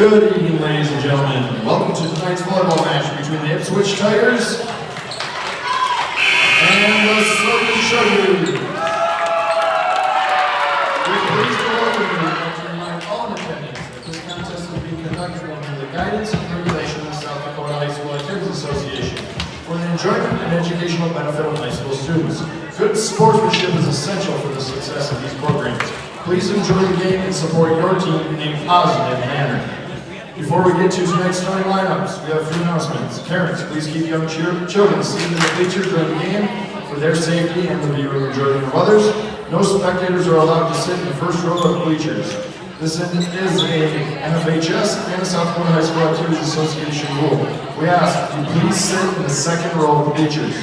Good evening, ladies and gentlemen. Welcome to tonight's volleyball match between the Ipswich Tigers and the Sully Chargers. We're pleased to welcome you and to remind all in attendance that this contest is being conducted under the guidance and regulation of the South Dakota High School Activities Association for the enjoyment and educational benefit of high school students. Good sportsmanship is essential for the success of these programs. Please enjoy the game and support your team in a positive manner. Before we get to tonight's starting lineups, we have a few announcements. Parents, please keep young children seated in the bleachers during the game for their safety and the viewing enjoyment of others. No spectators are allowed to sit in the first row of bleachers. This is a NFHS and a South Dakota High School Activities Association rule. We ask that you please sit in the second row of the bleachers.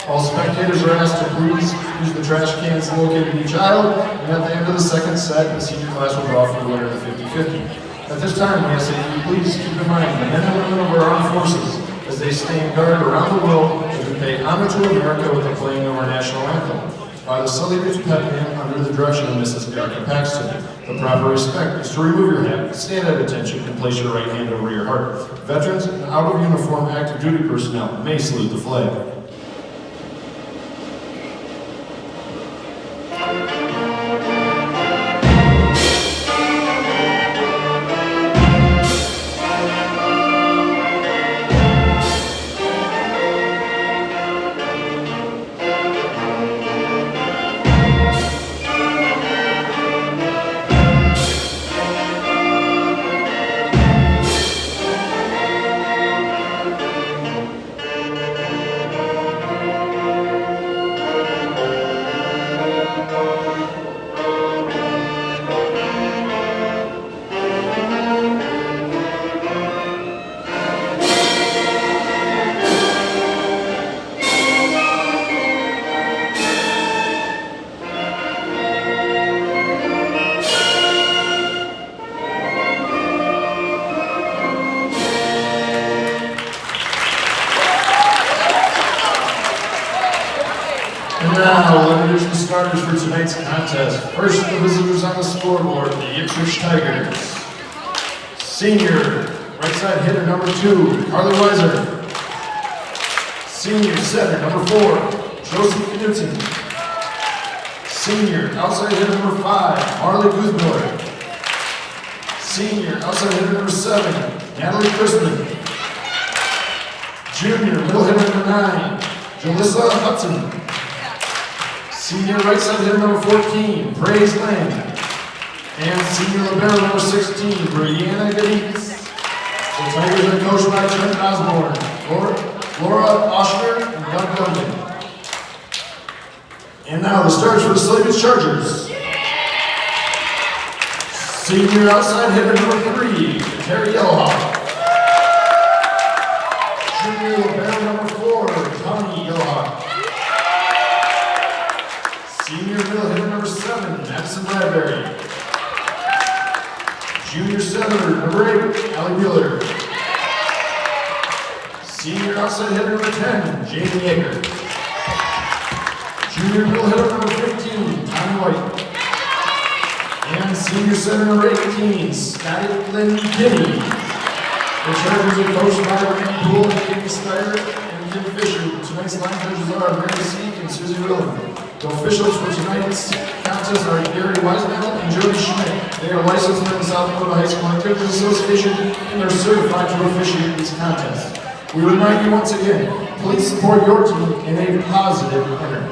All spectators are asked to please use the trash cans located in each aisle, and at the end of the second set, the senior class will draw for the winner of the 50-50. At this time, we ask that you please keep in mind the men and women of our armed forces as they stand guard around the world as we pay honor to America with the playing of our national anthem. By the Sully Pet Band under the direction of Mrs. Erica Paxton. The proper respect is to remove your hat, stand at attention, and place your right hand over your heart. Veterans and out-of-uniform active duty personnel may salute the flag. Now, we'll introduce the starters for tonight's contest. First, the visitors on the scoreboard, the Ipswich Tigers. Senior, right side hitter number 2, Carly Weiser. Senior setter number 4, Josie Newton. Senior outside hitter number 5, Marley Guthmiller. Senior outside hitter number 7, Natalie Crispin. Junior middle hitter number 9, Jalissa Hudson. Senior right side hitter number 14, Praise Land. And senior libero number 16, Brianna Gaditz. The Tigers are coached by Trent Osborne, Laura Oshner, and Doug Duncan. And now the starters for the Sully Chargers. Senior outside hitter number 3, Terry Yellowhawk. Junior libero number 4, Tony Yellowhawk. Senior middle hitter number 7, Madison Bradbury. Junior setter number 8, Allie Mueller. Senior outside hitter number 10, Jamie Yeager. Junior middle hitter number 15, Tommy White. And senior center number 18, Scotty Lynn Kinney. The Chargers are coached by Rand Poole and Kenny Steyer and Kim Fisher. Tonight's line coaches are Mary Seek and Susie Rillen. The officials for tonight's contest are Gary Weisman and Jody Schmidt. They are licensed by the South Dakota High School Activities Association and are certified to officiate these contests. We remind you once again, please support your team in a positive manner.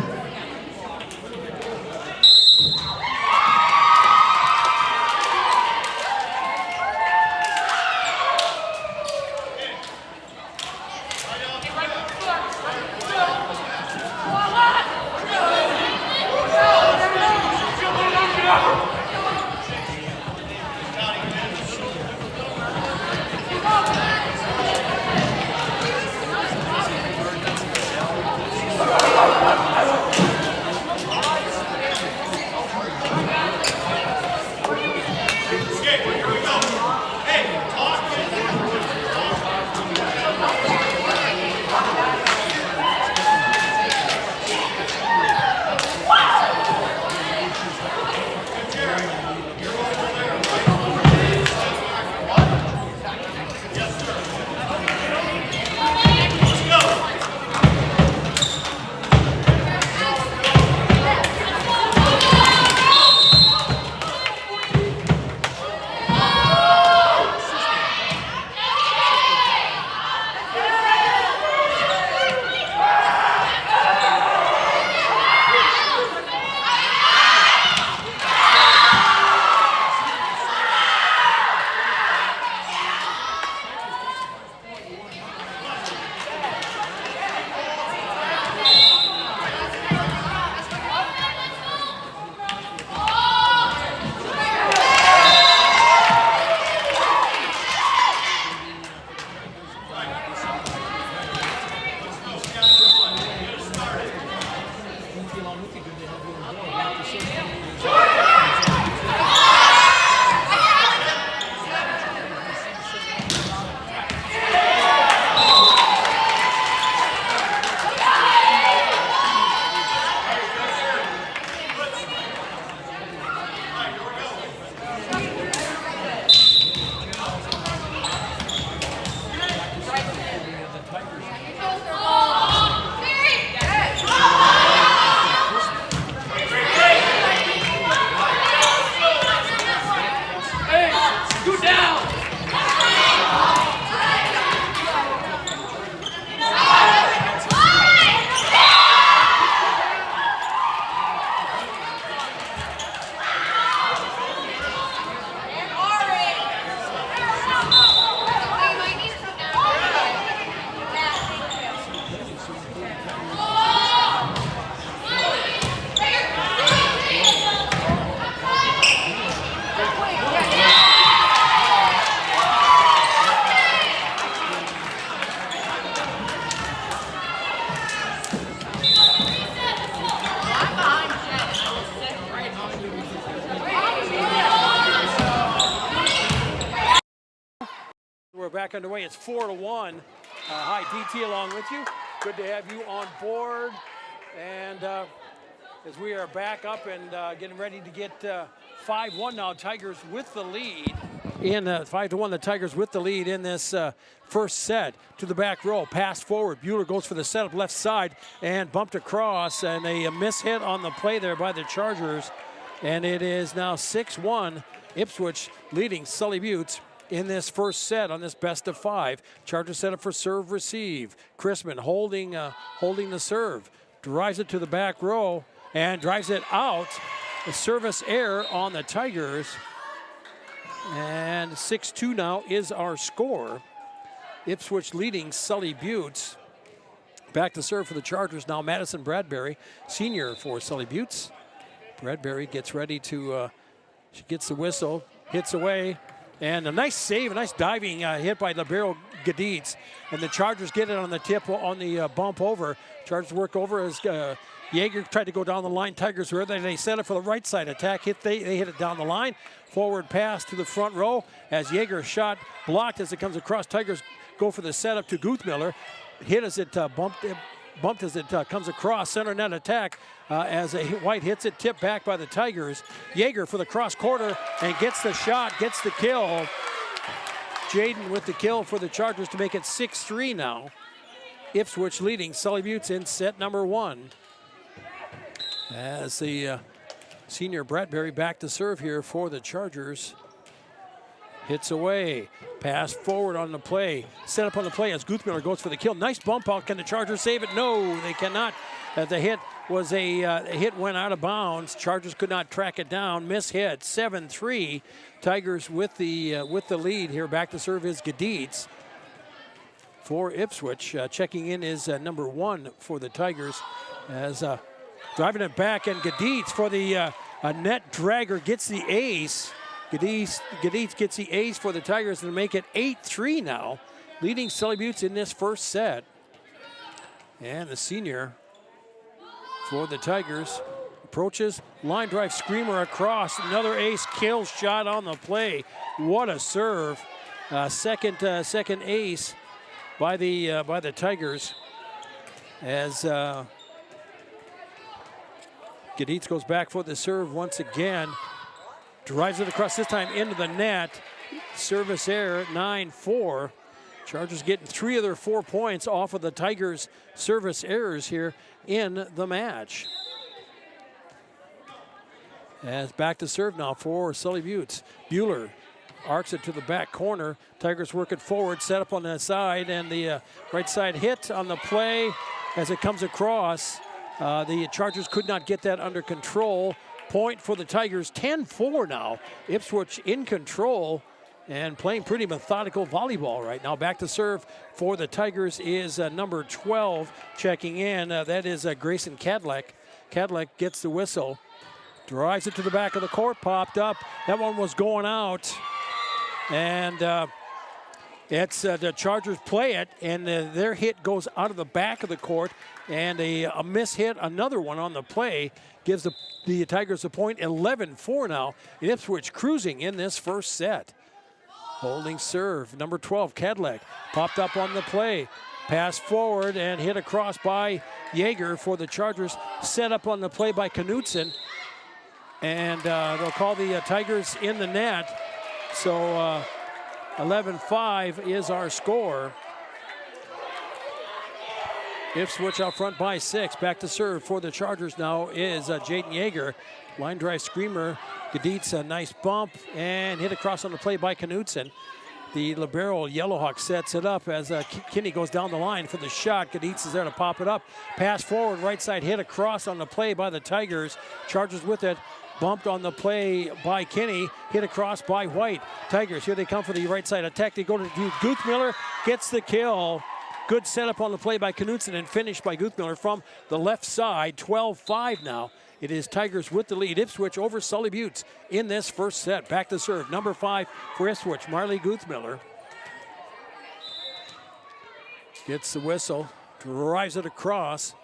back underway. It's 4-1. Hi, DT along with you. Good to have you on board. And as we are back up and getting ready to get 5-1 now, Tigers with the lead. In 5-1, the Tigers with the lead in this first set. To the back row, pass forward. Bueller goes for the setup left side and bumped across, and a miss hit on the play there by the Chargers. And it is now 6-1, Ipswich leading Sully Buttes in this first set on this best of 5. Chargers set up for serve receive. Chrisman holding the serve, drives it to the back row and drives it out. A service error on the Tigers. And 6-2 now is our score. Ipswich leading Sully Buttes. Back to serve for the Chargers now, Madison Bradbury, senior for Sully Buttes. Bradbury gets ready to, she gets the whistle, hits away, and a nice save, a nice diving hit by libero Gaditz. And the Chargers get it on the tip, on the bump over. Chargers work over as Jaeger tried to go down the line. Tigers were there. They set it for the right side attack. They hit it down the line. Forward pass to the front row as Jaeger shot blocked as it comes across. Tigers go for the setup to Guthmiller. Hit as it bumped as it comes across. Center net attack as White hits it, tipped back by the Tigers. Jaeger for the cross quarter and gets the shot, gets the kill. Jaden with the kill for the Chargers to make it 6-3 now. Ipswich leading Sully Buttes in set number 1. As the senior Bradbury back to serve here for the Chargers. Hits away, pass forward on the play, set up on the play as Guthmiller goes for the kill. Nice bump out. Can the Chargers save it? No, they cannot. The hit was a hit went out of bounds. Chargers could not track it down. Miss hit. 7-3. Tigers with the lead here. Back to serve is Gaditz for Ipswich. Checking in is number 1 for the Tigers as driving it back, and Gaditz for the net dragger gets the ace. Gaditz gets the ace for the Tigers to make it 8-3 now, leading Sully Buttes in this first set. And the senior for the Tigers approaches, line drive screamer across, another ace kill shot on the play. What a serve! Second ace by the Tigers as Gaditz goes back for the serve once again. Drives it across, this time into the net. Service error, 9-4. Chargers getting 3 of their 4 points off of the Tigers' service errors here in the match. As back to serve now for Sully Buttes. Bueller arcs it to the back corner. Tigers work it forward, set up on the side, and the right side hit on the play as it comes across. The Chargers could not get that under control. Point for the Tigers, 10-4 now. Ipswich in control and playing pretty methodical volleyball right now. Back to serve for the Tigers is number 12 checking in. That is Grayson Cadillac. Cadillac gets the whistle, drives it to the back of the court, popped up. That one was going out. And it's the Chargers play it, and their hit goes out of the back of the court, and a miss hit, another one on the play, gives the Tigers a point. 11-4 now. Ipswich cruising in this first set. Holding serve, number 12, Cadillac, popped up on the play. Pass forward and hit across by Jaeger for the Chargers. Set up on the play by Knutson. And they'll call the Tigers in the net. So 11-5 is our score. Ipswich out front by 6. Back to serve for the Chargers now is Jaden Jaeger. Line drive screamer. Gaditz, a nice bump and hit across on the play by Knutson. The libero Yellowhawk sets it up as Kinney goes down the line for the shot. Gaditz is there to pop it up. Pass forward, right side hit across on the play by the Tigers. Chargers with it. Bumped on the play by Kinney. Hit across by White. Tigers, here they come for the right side attack. They go to Guthmiller. Gets the kill. Good setup on the play by Knutson and finished by Guthmiller from the left side. 12-5 now. It is Tigers with the lead. Ipswich over Sully Buttes in this first set. Back to serve. Number 5 for Ipswich, Marley Guthmiller. Gets the whistle, drives it across.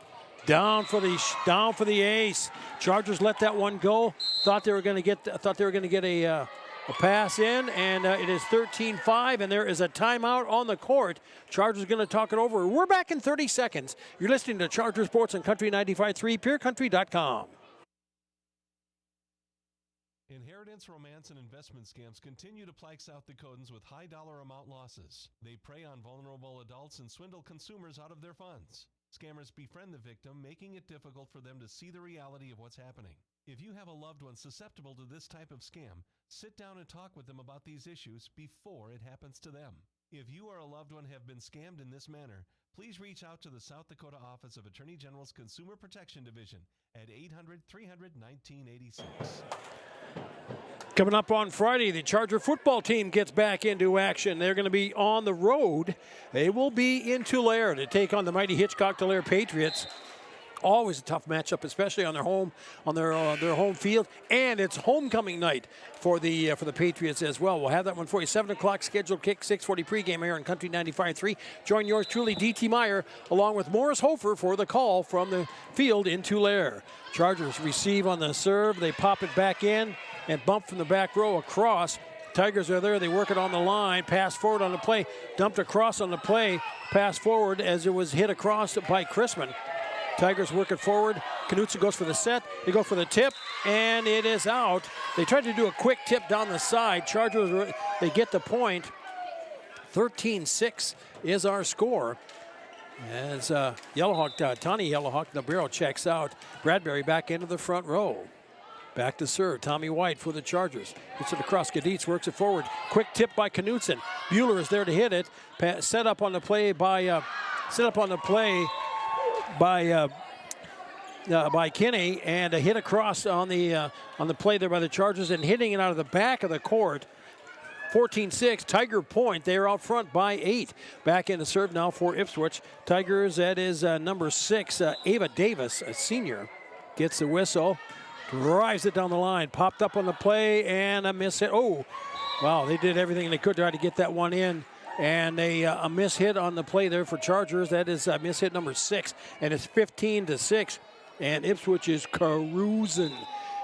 Down for the ace. Chargers let that one go. Thought they were going to get a A pass in, and it is 13-5, and there is a timeout on the court. Chargers going to talk it over. We're back in 30 seconds. You're listening to Charger Sports on Country 95.3, PureCountry.com. Inheritance, romance, and investment scams continue to plague South Dakotans with high dollar amount losses. They prey on vulnerable adults and swindle consumers out of their funds. Scammers befriend the victim, making it difficult for them to see the reality of what's happening. If you have a loved one susceptible to this type of scam, sit down and talk with them about these issues before it happens to them. If you or a loved one have been scammed in this manner, please reach out to the South Dakota Office of Attorney General's Consumer Protection Division at 800-300-1986. Coming up on Friday, the Charger football team gets back into action. They're going to be on the road. They will be in Tulare to take on the mighty Hitchcock-Tulare Patriots. Always a tough matchup, especially on their home field, and it's homecoming night for the Patriots as well. We'll have that one for you. 7 o'clock scheduled kick, 6:40 pregame here on Country 95.3. Join yours truly, D.T. Meyer, along with Morris Hofer for the call from the field in Tulare. Chargers receive on the serve. They pop it back in and bump from the back row across. Tigers are there. They work it on the line. Pass forward on the play. Dumped across on the play. Pass forward as it was hit across by Chrisman. Tigers work it forward. Knutson goes for the set. They go for the tip, and it is out. They tried to do a quick tip down the side. Chargers, they get the point. 13-6 is our score. As Yellowhawk, Tani Yellowhawk, the barrel checks out. Bradbury back into the front row. Back to serve. Tommy White for the Chargers. Hits it across. Gaditz works it forward. Quick tip by Knutson. Bueller is there to hit it. Set up on the play by Kinney, and a hit across on the play there by the Chargers, and hitting it out of the back of the court. 14-6, Tiger point. They are out front by 8. Back in the serve now for Ipswich. Tigers, that is number 6, Ava Davis, a senior, gets the whistle, drives it down the line, popped up on the play, and a miss hit. Oh, wow, they did everything they could to try to get that one in. And a miss hit on the play there for Chargers. That is miss hit number 6, and it's 15-6. And Ipswich is cruising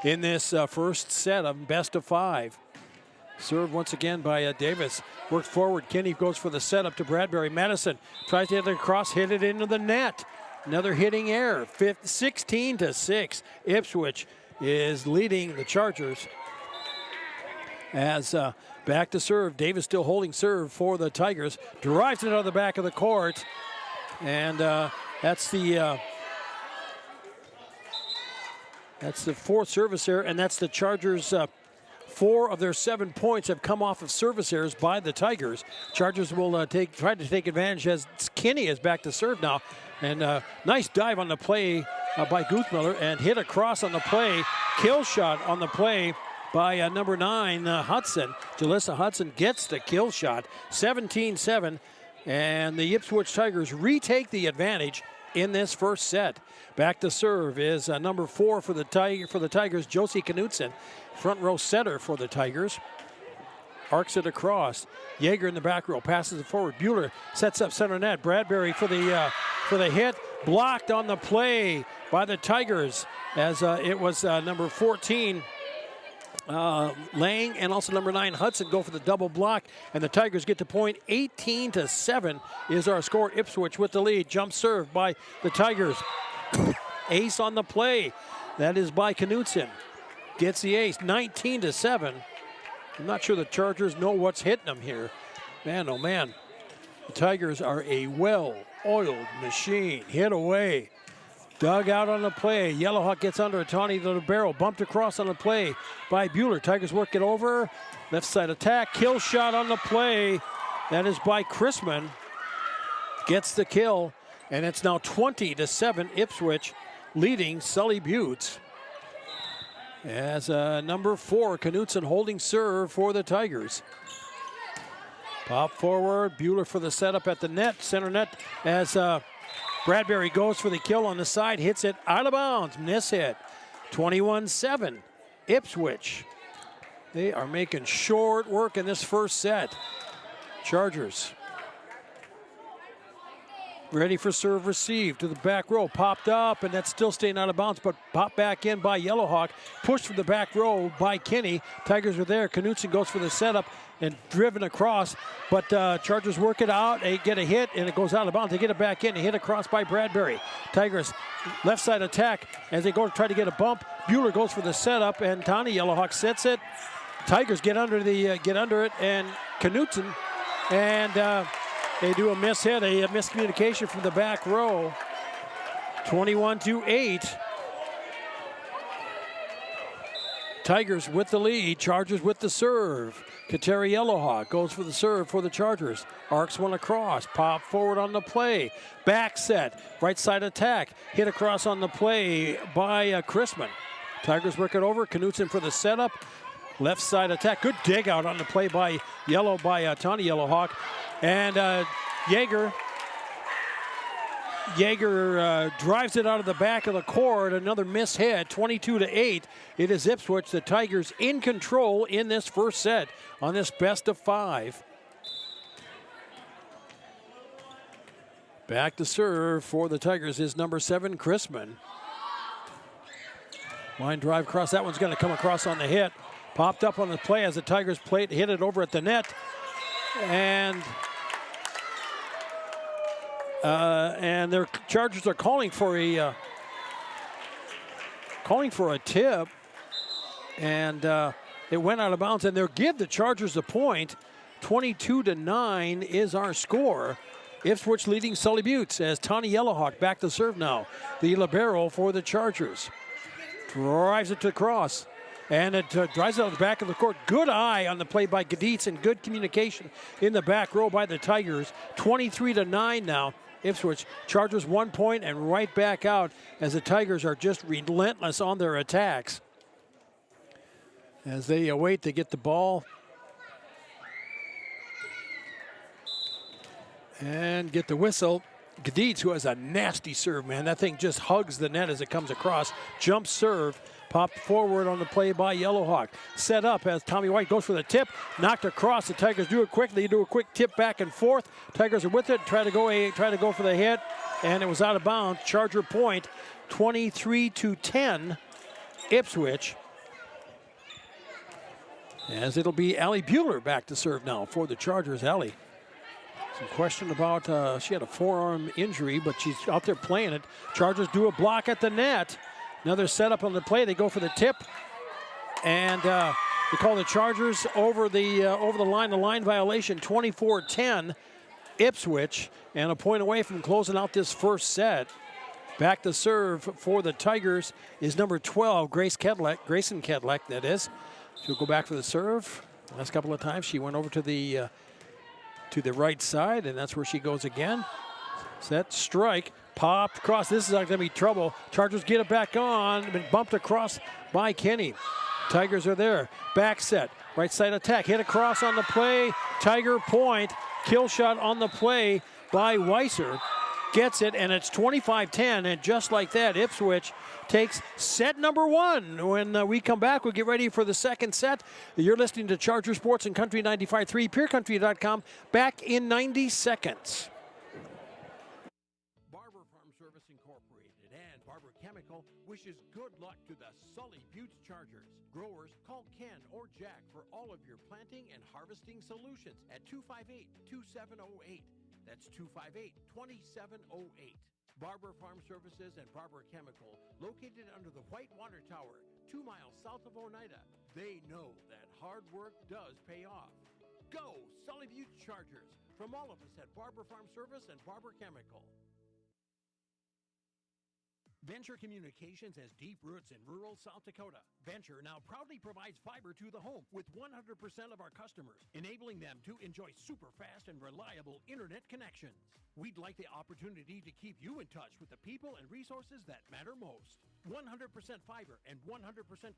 in this first set of best of 5. Served once again by Davis. Worked forward. Kinney goes for the setup to Bradbury. Madison tries to hit it across, hit it into the net. Another hitting error. 16-6. Ipswich is leading the Chargers. As back to serve. Davis still holding serve for the Tigers. Drives it out of the back of the court. And that's the fourth service error, and that's the Chargers. 4 of their 7 points have come off of service errors by the Tigers. Chargers will try to take advantage as Kinney is back to serve now. And nice dive on the play by Guthmiller, and hit across on the play. Kill shot on the play by number 9, Hudson. Jalissa Hudson gets the kill shot. 17-7, and the Ipswich Tigers retake the advantage in this first set. Back to serve is number 4 for the Tigers, Josie Knutson. Front row setter for the Tigers. Arcs it across. Yeager in the back row, passes it forward. Bueller sets up center net. Bradbury for the hit. Blocked on the play by the Tigers, as it was number 14, Lang, and also number 9, Hudson, go for the double block, and the Tigers get the point. 18-7 is our score. Ipswich with the lead. Jump serve by the Tigers. Ace on the play. That is by Knutson. Gets the ace. 19-7. I'm not sure the Chargers know what's hitting them here. Man, oh man. The Tigers are a well-oiled machine. Hit away. Dug out on the play. Yellowhawk gets under a Tawny to the barrel. Bumped across on the play by Bueller. Tigers work it over. Left side attack. Kill shot on the play. That is by Chrisman. Gets the kill. And it's now 20-7. Ipswich leading Sully Buttes. As number 4, Knutson holding serve for the Tigers. Pop forward. Bueller for the setup at the net. Center net as Bradbury goes for the kill on the side. Hits it out of bounds. Miss hit. 21-7. Ipswich. They are making short work in this first set. Chargers Ready for serve receive to the back row. Popped up, and that's still staying out of bounds, but popped back in by Yellowhawk. Pushed from the back row by Kinney. Tigers are there. Knutson goes for the setup and driven across, but Chargers work it out. They get a hit, and it goes out of bounds. They get it back in. A hit across by Bradbury. Tigers left side attack as they go to try to get a bump. Bueller goes for the setup, and Tawny Yellowhawk sets it. Tigers get under it, and Knutson, and they do a miss hit, a miscommunication from the back row. 21-8. Tigers with the lead. Chargers with the serve. Kateri Yellowhawk goes for the serve for the Chargers. Arcs one across. Pop forward on the play. Back set. Right side attack. Hit across on the play by Chrisman. Tigers work it over. Knutson for the setup. Left side attack. Good dig out on the play by Tawny Yellowhawk. And Yeager drives it out of the back of the court. Another miss hit, 22-8. It is Ipswich, the Tigers, in control in this first set on this best of 5. Back to serve for the Tigers is number 7, Chrisman. Line drive across. That one's going to come across on the hit. Popped up on the play as the Tigers hit it over at the net. And their Chargers are calling for a tip, and it went out of bounds, and they'll give the Chargers a point. 22-9 is our score. Ipswich leading Sully Buttes as Tawny Yellowhawk back to serve now. The libero for the Chargers drives it to the cross. And it drives out of the back of the court. Good eye on the play by Gaditz and good communication in the back row by the Tigers. 23-9 now. Ipswich. Chargers 1 point and right back out as the Tigers are just relentless on their attacks. As they await to get the ball. And get the whistle. Gaditz, who has a nasty serve, man. That thing just hugs the net as it comes across. Jump serve. Popped forward on the play by Yellowhawk. Set up as Tommy White goes for the tip. Knocked across. The Tigers do it quickly. They do a quick tip back and forth. Tigers are with it. Try to go for the hit. And it was out of bounds. Charger point. 23-10. Ipswich. As it'll be Allie Bueller back to serve now for the Chargers. Allie. Some question about, she had a forearm injury, but she's out there playing it. Chargers do a block at the net. Another setup on the play. They go for the tip, and they call the Chargers over the line. The line violation. 24-10, Ipswich, and a point away from closing out this first set. Back to serve for the Tigers is number 12, Grayson Kedlek. That is. She'll go back for the serve. Last couple of times she went over to the right side, and that's where she goes again. Set, strike. Popped across. This is not going to be trouble. Chargers get it back on. Been bumped across by Kinney. Tigers are there. Back set. Right side attack. Hit across on the play. Tiger point. Kill shot on the play by Weiser. Gets it, and it's 25-10. And just like that, Ipswich takes set number 1. When we come back, we'll get ready for the second set. You're listening to Charger Sports and Country 95.3, PureCountry.com. Back in 90 seconds. Wishes good luck to the Sully Buttes Chargers. Growers, call Ken or Jack for all of your planting and harvesting solutions at 258-2708. That's 258-2708. Barber Farm Services and Barber Chemical, located under the White Water Tower, 2 miles south of Oneida. They know that hard work does pay off. Go Sully Buttes Chargers from all of us at Barber Farm Service and Barber Chemical. Venture Communications has deep roots in rural South Dakota. Venture now proudly provides fiber to the home with 100% of our customers, enabling them to enjoy super fast and reliable internet connections. We'd like the opportunity to keep you in touch with the people and resources that matter most. 100% fiber and 100%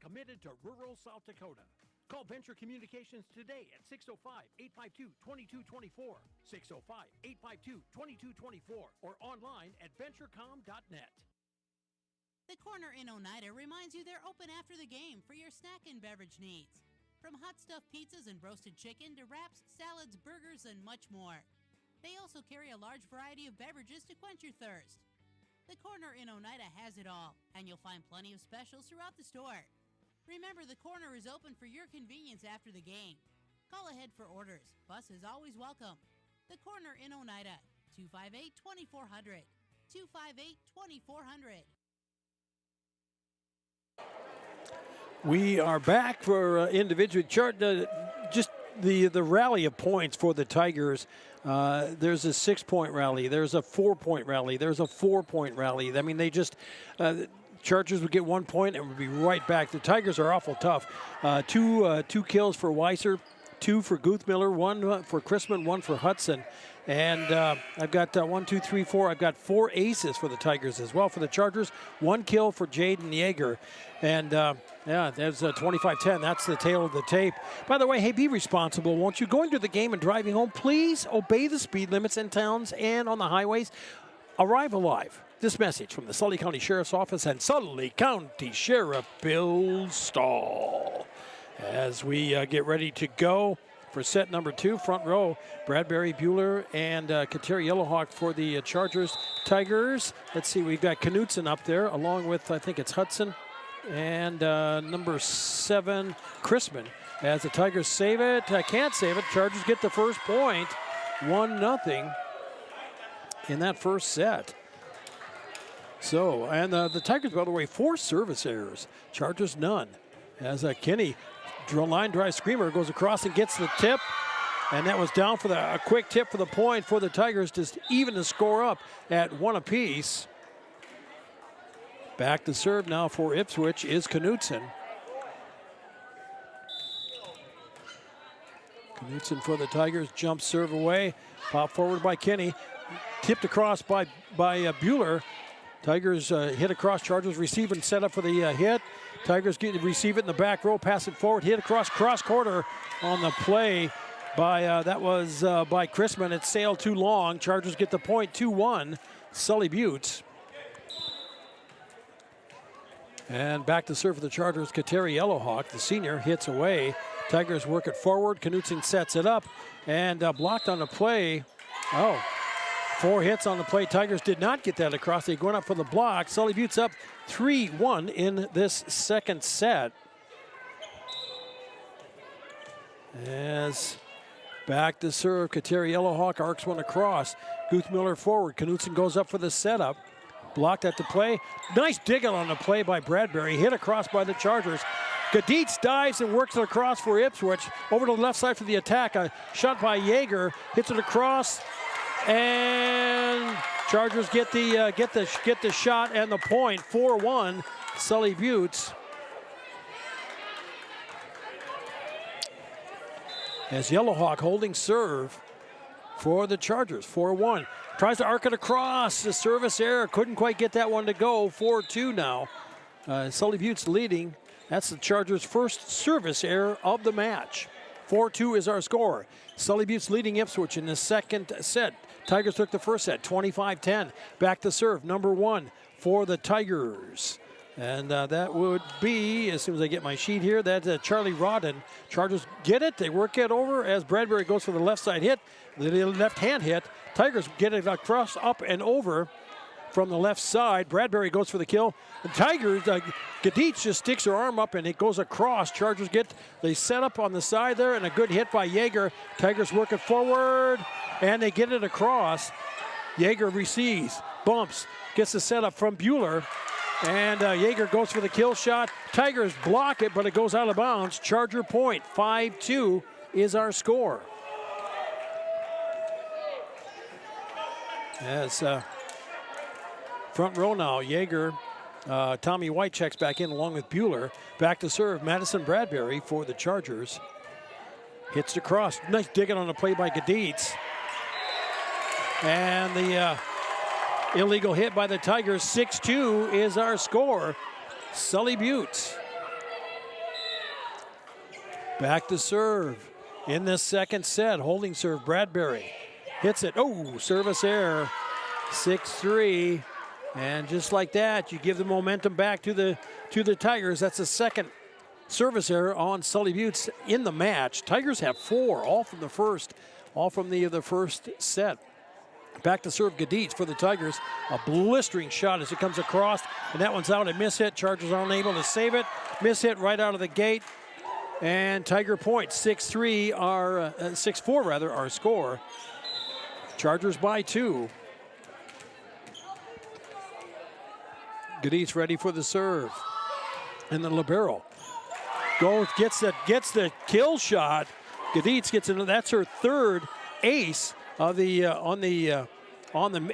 committed to rural South Dakota. Call Venture Communications today at 605-852-2224, 605-852-2224, or online at venturecom.net. The Corner in Oneida reminds you they're open after the game for your snack and beverage needs. From hot stuffed pizzas and roasted chicken to wraps, salads, burgers, and much more. They also carry a large variety of beverages to quench your thirst. The corner in Oneida has it all, and you'll find plenty of specials throughout the store. Remember, the corner is open for your convenience after the game. Call ahead for orders. Bus is always welcome. The corner in Oneida, 258-2400. 258-2400. We are back for individual chart. Just the rally of points for the Tigers. There's a 6-point rally. There's a 4-point rally. There's a 4-point rally. I mean, they just Chargers would get 1 point and would be right back. The Tigers are awful tough. Two kills for Weiser, 2 for Guthmiller, 1 for Chrisman, 1 for Hudson. And I've got 1, 2, 3, 4. I've got 4 aces for the Tigers as well. For the Chargers, 1 kill for Jaden Yeager. And yeah, there's 25-10. That's the tail of the tape. By the way, hey, be responsible, won't you? Going to the game and driving home, please obey the speed limits in towns and on the highways. Arrive alive. This message from the Sully County Sheriff's Office and Sully County Sheriff Bill Stahl. As we get ready to go for set number 2, front row, Bradbury, Bueller, and Kateri Yellowhawk for the Chargers. Tigers, let's see, we've got Knutson up there, along with, I think it's Hudson, and number 7, Chrisman. As the Tigers save it, can't save it. Chargers get the first point, 1-0 in that first set. So, and the Tigers, by the way, 4 service errors. Chargers, none. As Kinney, line drive screamer, goes across and gets the tip. And that was down for a quick tip for the point for the Tigers to even the score up at 1 apiece. Back to serve now for Ipswich is Knutson. Knutson for the Tigers, jump serve away. Pop forward by Kinney. Tipped across by Bueller. Tigers hit across, Chargers receive and set up for the hit. Tigers receive it in the back row, pass it forward, hit across cross quarter on the play by, by Chrisman. It sailed too long. Chargers get the point, 2-1, Sully Buttes. And back to serve for the Chargers, Kateri Yellowhawk, the senior, hits away. Tigers work it forward, Knutson sets it up, and blocked on the play. 4 hits on the play. Tigers did not get that across. They going up for the block. Sully Buttes up 3-1 in this second set. As back to serve, Kateri Yellowhawk arcs one across. Guthmiller forward. Knutson goes up for the setup. Blocked at the play. Nice dig out on the play by Bradbury. Hit across by the Chargers. Gaditz dives and works it across for Ipswich. Over to the left side for the attack. A shot by Yeager. Hits it across. And Chargers get the shot and the point. 4-1, Sully Buttes. As Yellowhawk holding serve for the Chargers. 4-1. Tries to arc it across. The service error. Couldn't quite get that one to go. 4-2 now. Sully Buttes leading. That's the Chargers' first service error of the match. 4-2 is our score. Sully Buttes leading Ipswich in the second set. Tigers took the first set, 25-10. Back to serve, number 1 for the Tigers. And that would be, as soon as I get my sheet here, that's Charlie Rodden. Chargers get it, they work it over as Bradbury goes for the left side hit, the left hand hit. Tigers get it across, up and over from the left side. Bradbury goes for the kill. The Tigers, Gaditz just sticks her arm up and it goes across. Chargers they set up on the side there and a good hit by Yeager. Tigers work it forward and they get it across. Yeager receives, bumps, gets the setup from Bueller. And Yeager goes for the kill shot. Tigers block it, but it goes out of bounds. Charger point, 5-2 is our score. As front row now, Yeager, Tommy White checks back in along with Bueller. Back to serve, Madison Bradbury for the Chargers. Hits across, nice digging on the play by Gaditz. And the illegal hit by the Tigers, 6-2 is our score. Sully Buttes. Back to serve in this second set, holding serve, Bradbury. Hits it, service error, 6-3. And just like that, you give the momentum back to the Tigers. That's the second service error on Sully Buttes in the match. Tigers have 4, all from the first set. Back to serve Gaditz for the Tigers. A blistering shot as it comes across, and that one's out. A miss hit. Chargers are unable to save it. Miss hit right out of the gate. And Tiger point, 6-3, 6-4 rather, our score. Chargers by 2. Gaditz ready for the serve. And the libero goes, gets the kill shot. Gaditz gets into, that's her third ace of the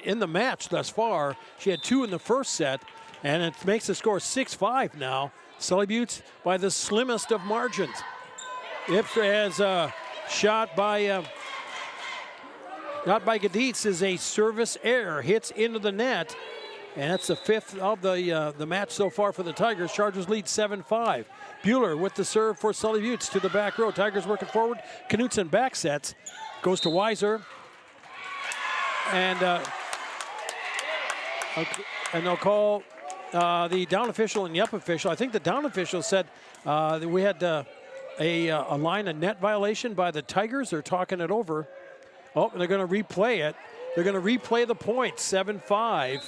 in the match thus far. She had 2 in the first set, and it makes the score 6-5 now. Sully Buttes by the slimmest of margins. Ipswich has a shot by Gaditz is a service error, hits into the net, and that's the 5th of the match so far for the Tigers. Chargers lead 7-5. Bueller with the serve for Sully Buttes to the back row. Tigers working forward. Knutson back sets, goes to Weiser, and they'll call the down official and the up official. I think the down official said that we had a line of net violation by the Tigers. They're talking it over. Oh, and they're going to replay it. They're going to replay the point, 7-5.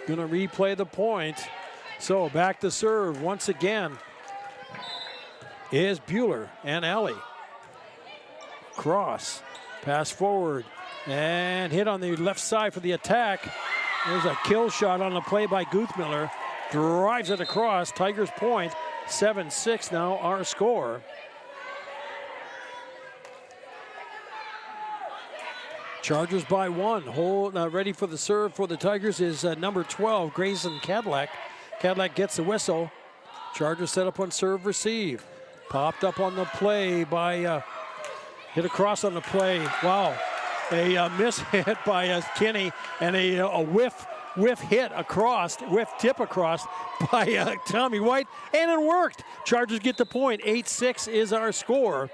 Going to replay the point. So back to serve once again is Bueller and Alley. Cross, pass forward, and hit on the left side for the attack. There's a kill shot on the play by Guthmiller. Drives it across. Tigers point, 7-6 now our score. Chargers by 1. Ready for the serve for the Tigers is number 12, Grayson Cadillac. Cadillac gets the whistle. Chargers set up on serve receive. Popped up on the play by, hit across on the play. Wow. A miss hit by Kinney, and a whiff hit across, whiff tip across by Tommy White, and it worked. Chargers get the point. 8-6 is our score.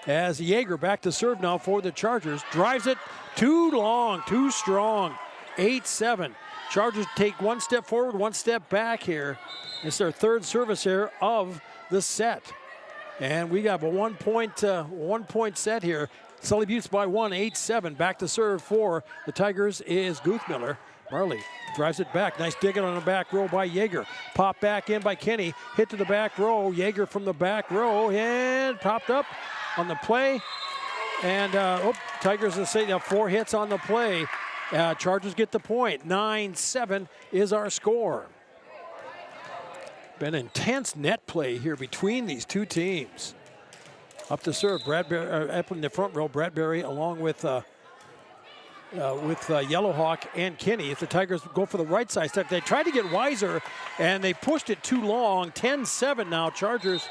As Yeager back to serve now for the Chargers. Drives it too long, too strong. 8-7. Chargers take 1 step forward, 1 step back here. It's their 3rd service here of the set. And we got a 1 point set here. Sully Buttes by 1, 8-7. Back to serve for the Tigers is Guthmiller. Marley drives it back. Nice digging on the back row by Yeager. Pop back in by Kinney. Hit to the back row. Yeager from the back row and popped up on the play. And Tigers will say 4 hits on the play. Chargers get the point. 9-7 is our score. Been intense net play here between these two teams. Up to serve, Bradbury up in the front row. Bradbury along with Yellowhawk and Kinney. If the Tigers go for the right side step, they tried to get Weiser and they pushed it too long. 10-7 now. Chargers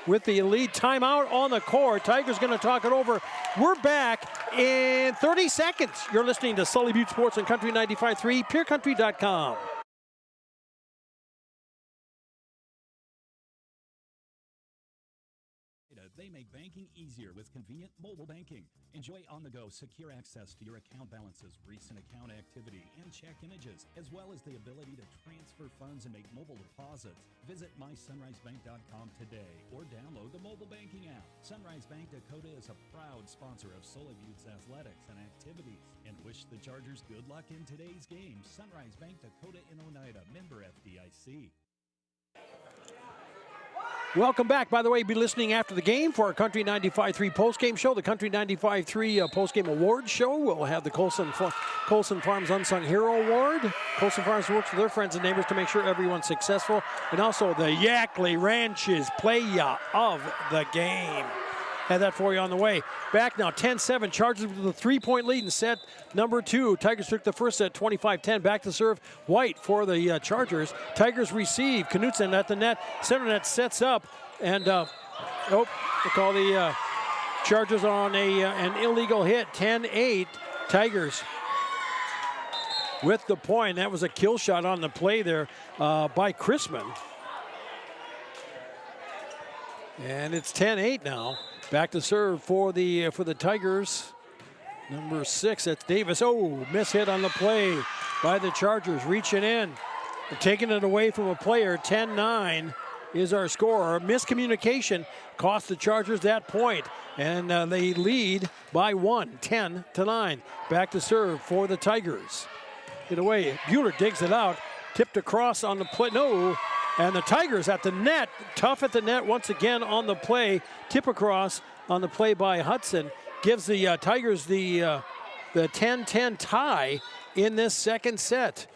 with the lead. Timeout on the court. Tigers going to talk it over. We're back in 30 seconds. You're listening to Sully Butte Sports on Country 95.3, PureCountry.com. They make banking easier with convenient mobile banking. Enjoy on-the-go secure access to your account balances, recent account activity, and check images, as well as the ability to transfer funds and make mobile deposits. Visit mysunrisebank.com today or download the mobile banking app. Sunrise Bank Dakota is a proud sponsor of Sully Butte's athletics and activities and wish the Chargers good luck in today's game. Sunrise Bank Dakota in Oneida, member FDIC. Welcome back. By the way, be listening after the game for our Country 95.3 postgame show, the Country 95.3 postgame awards show. We'll have the Colson Farms Unsung Hero Award. Colson Farms works with their friends and neighbors to make sure everyone's successful. And also the Yackley Ranches Playa of the Game. Had that for you on the way. Back now, 10-7. Chargers with a 3-point lead in set number 2. Tigers took the first set, 25-10. Back to serve, White for the Chargers. Tigers receive. Knutson at the net. Center net sets up. And, they call the Chargers on an illegal hit. 10-8. Tigers with the point. That was a kill shot on the play there by Chrisman. And it's 10-8 now. Back to serve for the Tigers. Number 6, that's Davis. Oh, miss hit on the play by the Chargers. Reaching in. They're taking it away from a player. 10-9. is our score. Miscommunication cost the Chargers that point, and they lead by 1, 10-9. Back to serve for the Tigers. Hit away. Bueller digs it out. Tipped across on the play. No. And the Tigers at the net. Tough at the net once again on the play. Tip across on the play by Hudson. Gives the Tigers the 10-10 tie in this second set.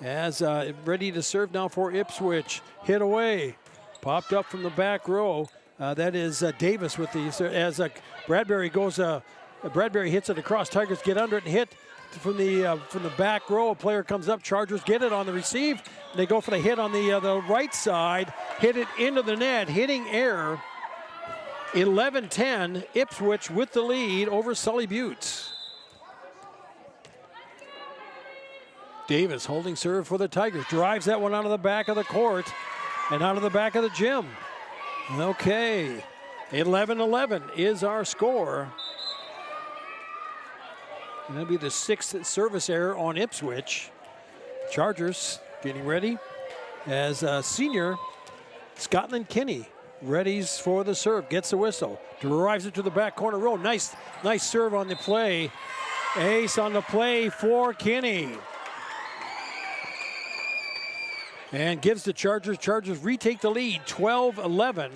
As ready to serve now for Ipswich. Hit away. Popped up from the back row. That is Davis with the, as Bradbury goes, Bradbury hits it across. Tigers get under it and hit from the back row. A player comes up. Chargers get it on the receive. They go for the hit on the right side. Hit it into the net. Hitting error. 11-10. Ipswich with the lead over Sully Buttes. Davis holding serve for the Tigers. Drives that one out of the back of the court and out of the back of the gym. Okay. 11-11 is our score. And that'll be the 6th service error on Ipswich. Chargers getting ready as senior Scotland Kinney readies for the serve. Gets the whistle. Drives it to the back corner row. Nice serve on the play. Ace on the play for Kinney. And gives the Chargers. Chargers retake the lead, 12-11.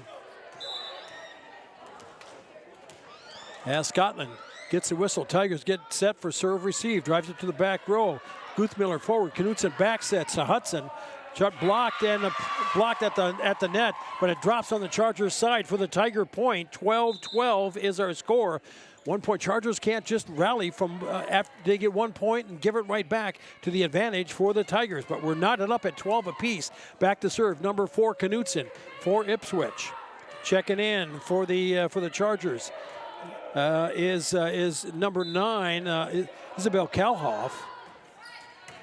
As Scotland gets the whistle. Tigers get set for serve receive. Drives it to the back row. Guthmiller forward. Knutson back sets to Hudson. Shot blocked and blocked at the net, but it drops on the Chargers side for the Tiger point. 12-12 is our score. 1 point. Chargers can't just rally from after they get 1 point and give it right back to the advantage for the Tigers. But we're knotted up at 12 apiece. Back to serve, number 4 Knutson for Ipswich. Checking in for the Chargers is number 9 Isabel Kalhoff.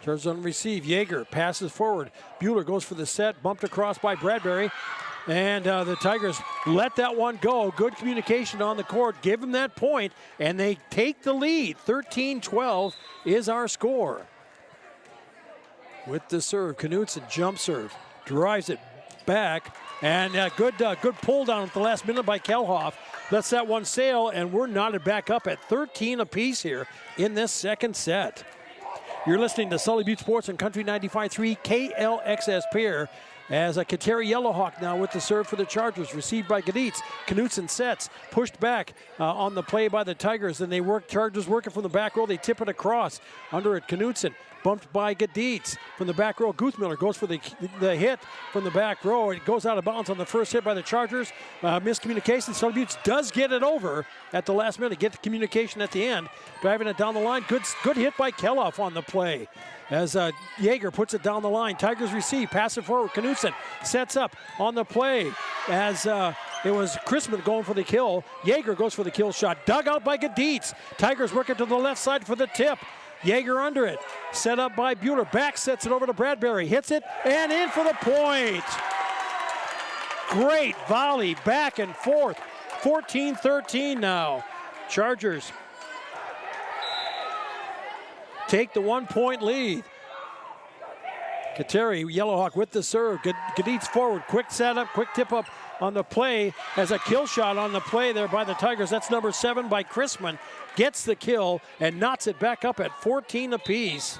Chargers on receive. Yeager passes forward. Bueller goes for the set, bumped across by Bradbury. And the Tigers let that one go. Good communication on the court. Give them that point, and they take the lead. 13-12 is our score. With the serve, Knutson jump serve. Drives it back. And good pull down at the last minute by Kelhoff. Lets that one sail, and we're knotted back up at 13 apiece here in this second set. You're listening to Sully Butte Sports on Country 95.3 KLXS Pier. As a Kateri Yellowhawk now with the serve for the Chargers, received by Gaditz. Knutson sets, pushed back on the play by the Tigers, and they work. Chargers working from the back row. They tip it across. Under it, Knutson, bumped by Gaditz from the back row. Guthmiller goes for the hit from the back row. It goes out of bounds on the first hit by the Chargers. Miscommunication. Sully Butte does get it over at the last minute. Get the communication at the end. Driving it down the line. Good hit by Kelloff on the play. As Yeager puts it down the line. Tigers receive, pass it forward. Knutson sets up on the play as it was Chrisman going for the kill. Yeager goes for the kill shot. Dug out by Gaditz. Tigers working to the left side for the tip. Yeager under it. Set up by Bueller. Back sets it over to Bradbury. Hits it and in for the point. Great volley back and forth. 14-13 now. Chargers take the 1 point lead. Kateri Yellowhawk with the serve. Gaditz forward. Quick setup, quick tip up on the play. As a kill shot on the play there by the Tigers. That's number 7 by Chrisman. Gets the kill and knots it back up at 14 apiece.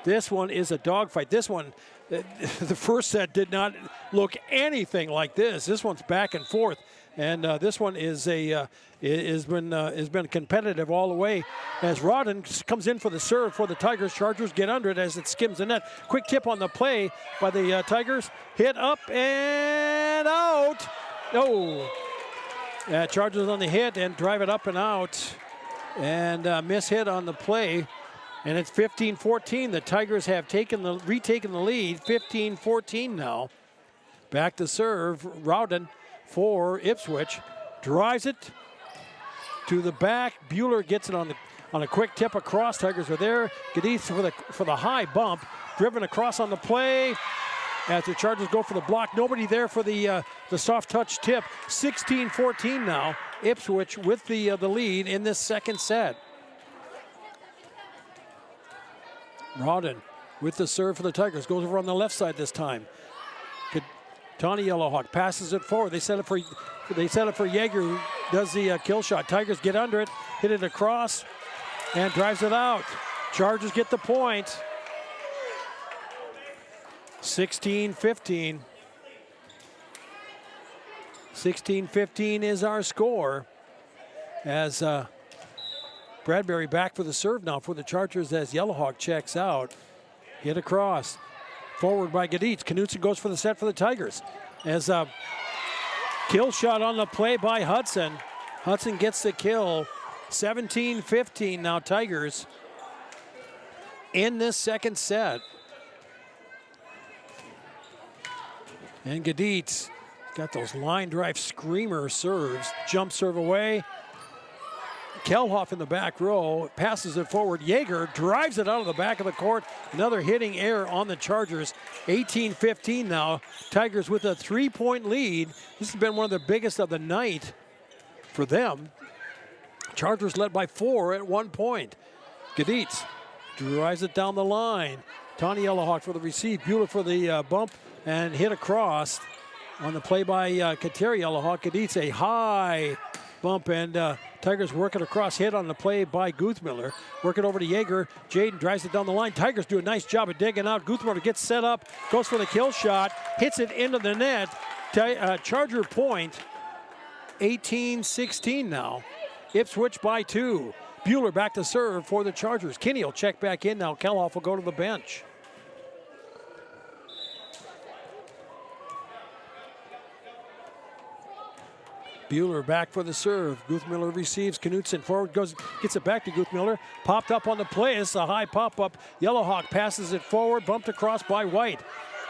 This one is a dogfight. This one, the first set did not look anything like this. This one's back and forth. And this one has been competitive all the way. As Rodden comes in for the serve for the Tigers. Chargers get under it as it skims the net. Quick tip on the play by the Tigers. Hit up and out. Oh, Chargers on the hit and drive it up and out. And miss hit on the play. And it's 15-14. The Tigers have retaken the lead. 15-14 now. Back to serve. Rowden for Ipswich. Drives it to the back. Bueller gets it on a quick tip across. Tigers are there. Gaditz for the high bump. Driven across on the play. As the Chargers go for the block. Nobody there for the soft touch tip. 16-14 now. Ipswich with the lead in this second set. Rowden with the serve for the Tigers. Goes over on the left side this time. Tawny Yellowhawk passes it forward. They set it for Yeager, who does the kill shot. Tigers get under it, hit it across, and drives it out. Chargers get the point. 16-15. 16-15 is our score. As Bradbury back for the serve now for the Chargers as Yellowhawk checks out. Hit across. Forward by Gaditz. Knutson goes for the set for the Tigers. As a kill shot on the play by Hudson. Hudson gets the kill. 17-15 now Tigers in this second set. And Gaditz got those line drive screamer serves. Jump serve away. Kelhoff in the back row, passes it forward. Yeager drives it out of the back of the court. Another hitting error on the Chargers. 18-15 now. Tigers with a 3-point lead. This has been one of the biggest of the night for them. Chargers led by 4 at one point. Gaditz drives it down the line. Tawny Yellowhawk for the receive. Bueller for the bump and hit across on the play by Kateri Yellowhawk. Gaditz a high bump and Tigers work it across, hit on the play by Guthmiller. Work it over to Yeager. Jaden drives it down the line. Tigers do a nice job of digging out. Guthmiller gets set up, goes for the kill shot, hits it into the net. Charger point, 18-16 now. Ipswich by 2. Bueller back to serve for the Chargers. Kinney will check back in now. Kelhoff will go to the bench. Bueller back for the serve. Guthmiller receives. Knutson forward goes, gets it back to Guthmiller. Popped up on the play. It's a high pop up. Yellowhawk passes it forward. Bumped across by White.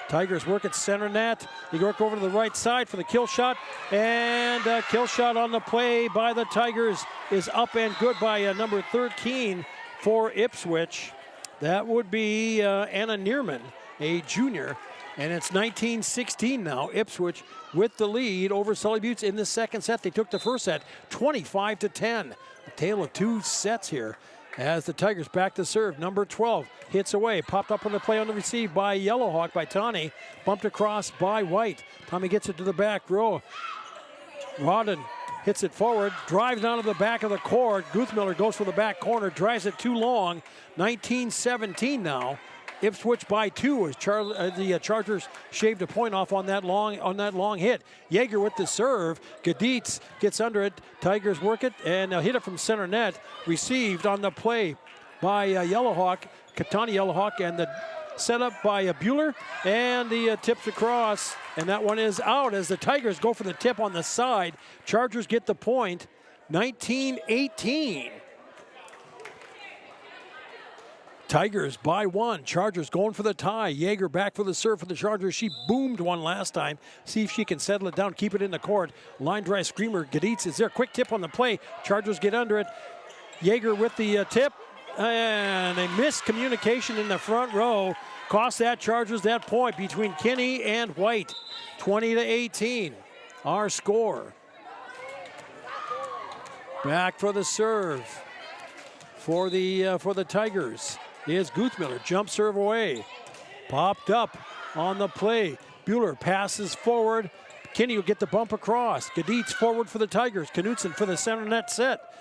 Tigers work at center net. They work over to the right side for the kill shot. And a kill shot on the play by the Tigers is up and good by number 13 for Ipswich. That would be Anna Neerman, a junior. And it's 19-16 now. Ipswich with the lead over Sully Buttes in the second set. They took the first set 25-10. A tale of two sets here as the Tigers back to serve. Number 12 hits away. Popped up on the play on the receive by Yellowhawk by Tawny. Bumped across by White. Tommy gets it to the back row. Rodden hits it forward. Drives down to the back of the court. Guthmiller goes for the back corner. Drives it too long. 19-17 now. Ipswich by 2 as the Chargers shaved a point off on that long hit. Yeager with the serve. Gaditz gets under it. Tigers work it and hit it from center net. Received on the play by Yellowhawk, Katani Yellowhawk, and the setup by Bueller, and the tips across, and that one is out as the Tigers go for the tip on the side. Chargers get the point. 19-18. Tigers by 1. Chargers going for the tie. Yeager back for the serve for the Chargers. She boomed one last time. See if she can settle it down, keep it in the court. Line drive screamer. Gaditz is there. Quick tip on the play. Chargers get under it. Yeager with the tip. And a miscommunication in the front row. Cost that Chargers that point between Kinney and White. 20-18. Our score. Back for the serve for the Tigers is Guthmiller. Jump serve away. Popped up on the play. Bueller passes forward. Kinney will get the bump across. Gaditz forward for the Tigers. Knutson for the center net set.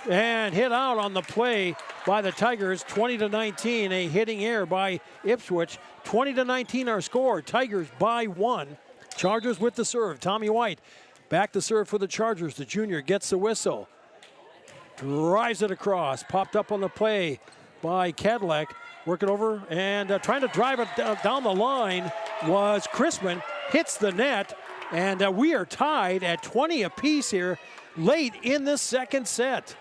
And hit out on the play by the Tigers. 20-19. A hitting error by Ipswich. 20-19 our score. Tigers by 1. Chargers with the serve. Tommy White back to serve for the Chargers. The junior gets the whistle. Drives it across. Popped up on the play by Cadillac. Work it over and trying to drive it down the line was Chrisman. Hits the net. And we are tied at 20 apiece here late in the second set.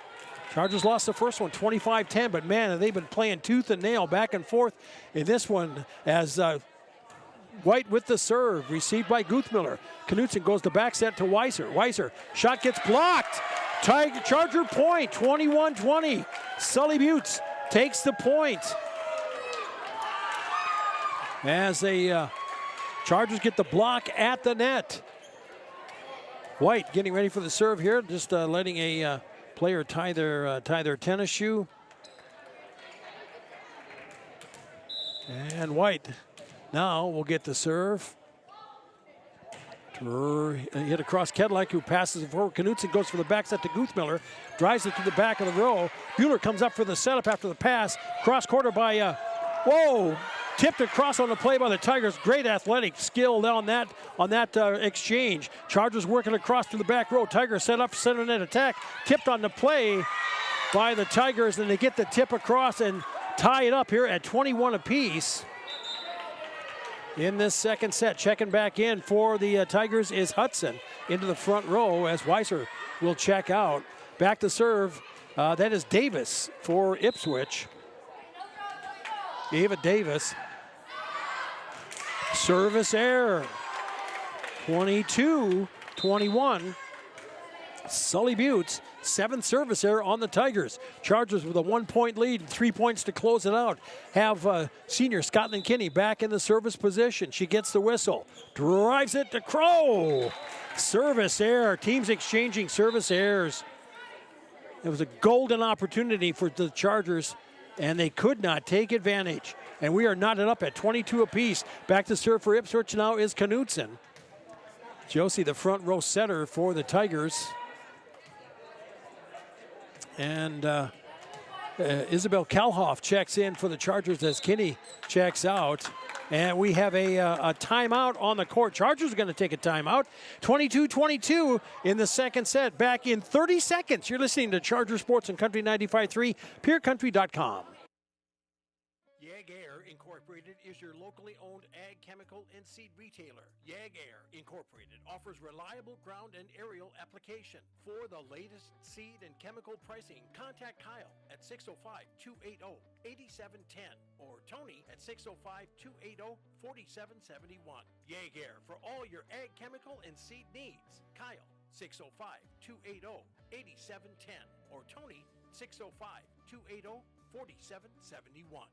Chargers lost the first one 25-10, but man, they've been playing tooth and nail back and forth in this one as White with the serve, received by Guthmiller. Knutson goes the back set to Weiser. Weiser, shot gets blocked. Charger point, 21-20. Sully Buttes takes the point. As the Chargers get the block at the net. White getting ready for the serve here, just letting a player tie their tennis shoe. And White now will get the serve. Hit across Kedlak, who passes it forward. Knutson goes for the back set to Guthmiller. Drives it to the back of the row. Bueller comes up for the setup after the pass. Cross quarter by, tipped across on the play by the Tigers. Great athletic skill on that exchange. Chargers working across to the back row. Tigers set up center net attack. Tipped on the play by the Tigers, and they get the tip across and tie it up here at 21 apiece. In this second set, checking back in for the Tigers is Hudson into the front row as Weiser will check out. Back to serve, that is Davis for Ipswich. David Davis. Service error. 22-21. Sully Buttes, 7th service error on the Tigers. Chargers with a 1-point lead and 3 points to close it out. Have senior Scotland Kinney back in the service position. She gets the whistle. Drives it to Crow. Service error. Teams exchanging service errors. It was a golden opportunity for the Chargers, and they could not take advantage. And we are knotted up at 22 apiece. Back to serve for Ipswich now is Knutson. Josie, the front row setter for the Tigers. And Isabel Kalhoff checks in for the Chargers as Kinney checks out. And we have a timeout on the court. Chargers are going to take a timeout. 22-22 in the second set. Back in 30 seconds. You're listening to Charger Sports and Country 95.3, PeerCountry.com. Air Incorporated is your locally owned ag chemical and seed retailer. Air Incorporated offers reliable ground and aerial application. For the latest seed and chemical pricing, contact Kyle at 605-280-8710 or Tony at 605-280-4771. Air for all your ag chemical and seed needs. Kyle 605-280-8710 or Tony 605-280-4771.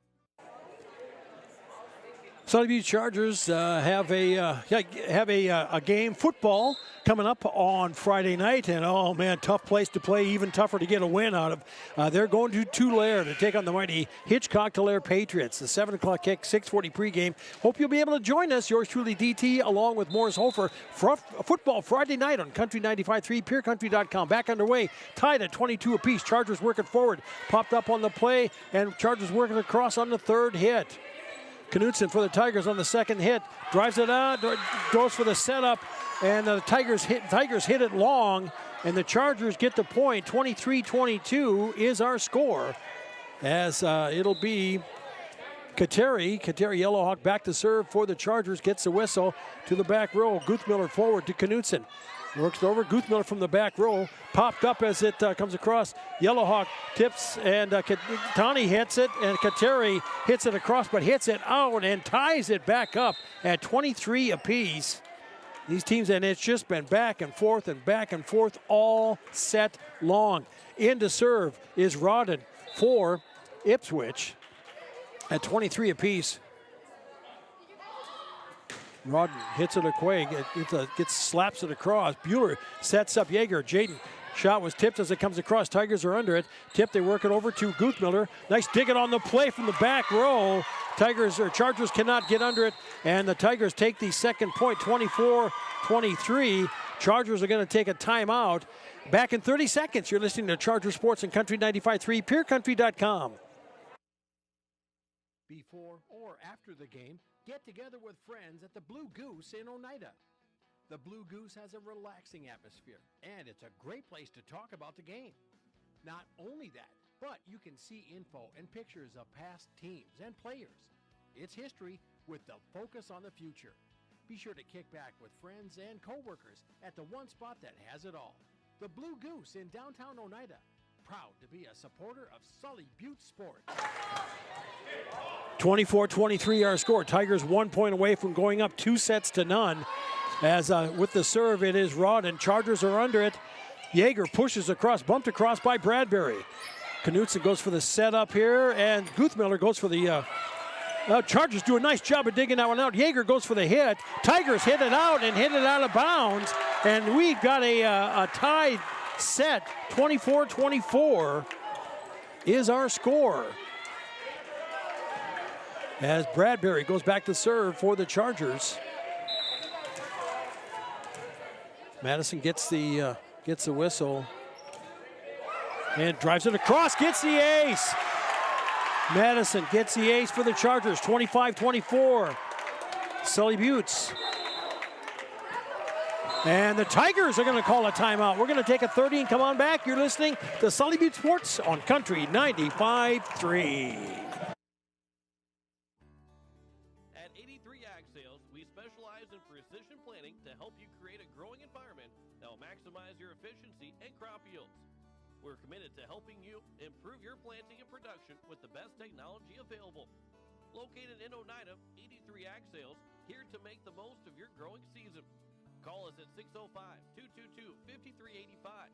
Sully Butte Chargers have a game football coming up on Friday night, and oh man, tough place to play, even tougher to get a win out of. They're going to Tulare to take on the mighty Hitchcock Tulare Patriots. The 7 o'clock kick, 6:40 pregame. Hope you'll be able to join us. Yours truly, DT, along with Morris Hofer. Football Friday night on Country 95.3, PeerCountry.com. Back underway, tied at 22 apiece. Chargers working forward, popped up on the play, and Chargers working across on the third hit. Knutson for the Tigers on the second hit. Drives it out, goes for the setup, and the Tigers hit it long, and the Chargers get the point. 23-22 is our score, as it'll be Kateri Yellowhawk back to serve for the Chargers, gets the whistle to the back row. Guthmiller forward to Knutson. Works it over. Guthmiller from the back row. Popped up as it comes across. Yellowhawk tips, and Tani hits it, and Kateri hits it across, but hits it out and ties it back up at 23 apiece. These teams, and it's just been back and forth all set long. In to serve is Rodden for Ipswich at 23 apiece. Rodden hits it a Quaig. It slaps it across. Bueller sets up Yeager. Jaden shot was tipped as it comes across. Tigers are under it. Tip, they work it over to Guthmiller. Nice dig it on the play from the back row. Chargers cannot get under it, and the Tigers take the second point, 24-23. Chargers are going to take a timeout. Back in 30 seconds, you're listening to Charger Sports and Country 95.3, PeerCountry.com. Before or after the game, get together with friends at the Blue Goose in Oneida. The Blue Goose has a relaxing atmosphere, and it's a great place to talk about the game. Not only that, but you can see info and pictures of past teams and players. It's history with the focus on the future. Be sure to kick back with friends and coworkers at the one spot that has it all. The Blue Goose in downtown Oneida. Proud to be a supporter of Sully Butte Sports. 24-23 our score. Tigers 1 point away from going up 2-0. As with the serve, it is Rodden. Chargers are under it. Yeager pushes across, bumped across by Bradbury. Knutson goes for the setup here, and Guthmiller goes for the... Chargers do a nice job of digging that one out. Yeager goes for the hit. Tigers hit it out and hit it out of bounds. And we've got a tied set. 24-24 is our score. As Bradbury goes back to serve for the Chargers. Madison gets the whistle and drives it across, gets the ace. Madison gets the ace for the Chargers, 25-24. Sully Buttes. And the Tigers are going to call a timeout. We're going to take a 30 and come on back. You're listening to Sully Buttes Sports on Country 95.3. At 83 Ag Sales, we specialize in precision planting to help you create a growing environment that will maximize your efficiency and crop yields. We're committed to helping you improve your planting and production with the best technology available. Located in Oneida, 83 Ag Sales, here to make the most of your growing season. Call us at 605-222-5385.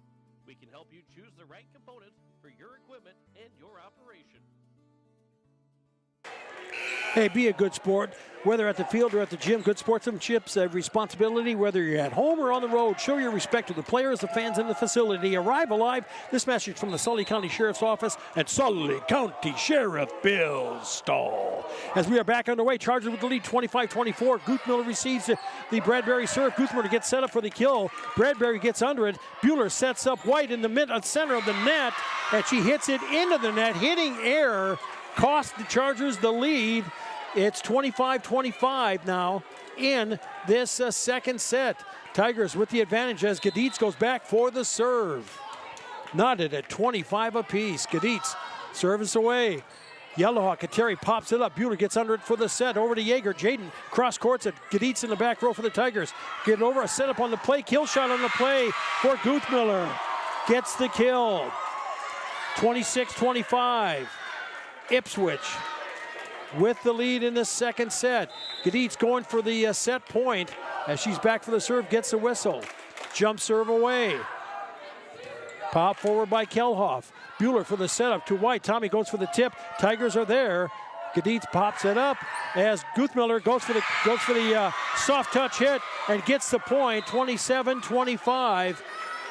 We can help you choose the right components for your equipment and your operation. Hey, be a good sport. Whether at the field or at the gym, good sportsmanship's a responsibility. Whether you're at home or on the road, show your respect to the players, the fans, and the facility. Arrive alive. This message from the Sully County Sheriff's Office and Sully County Sheriff Bill Stahl. As we are back underway, Chargers with the lead, 25-24. Guthmiller receives the Bradbury serve. Guthmiller gets set up for the kill. Bradbury gets under it. Bueller sets up White in the center of the net, and she hits it into the net, hitting air. Cost the Chargers the lead. It's 25-25 now in this second set. Tigers with the advantage as Gaditz goes back for the serve. Knotted at 25 apiece. Gaditz service away. Yellowhawk, Kateri pops it up. Bueller gets under it for the set. Over to Yeager. Jaden cross courts it. Gaditz in the back row for the Tigers. Get over a setup on the play. Kill shot on the play for Guthmiller. Gets the kill. 26-25. Ipswich with the lead in the second set. Gaditz going for the set point as she's back for the serve, gets the whistle. Jump serve away. Pop forward by Kelhoff. Bueller for the setup to White. Tommy goes for the tip. Tigers are there. Gaditz pops it up as Guthmiller goes for the soft touch hit and gets the point. 27-25.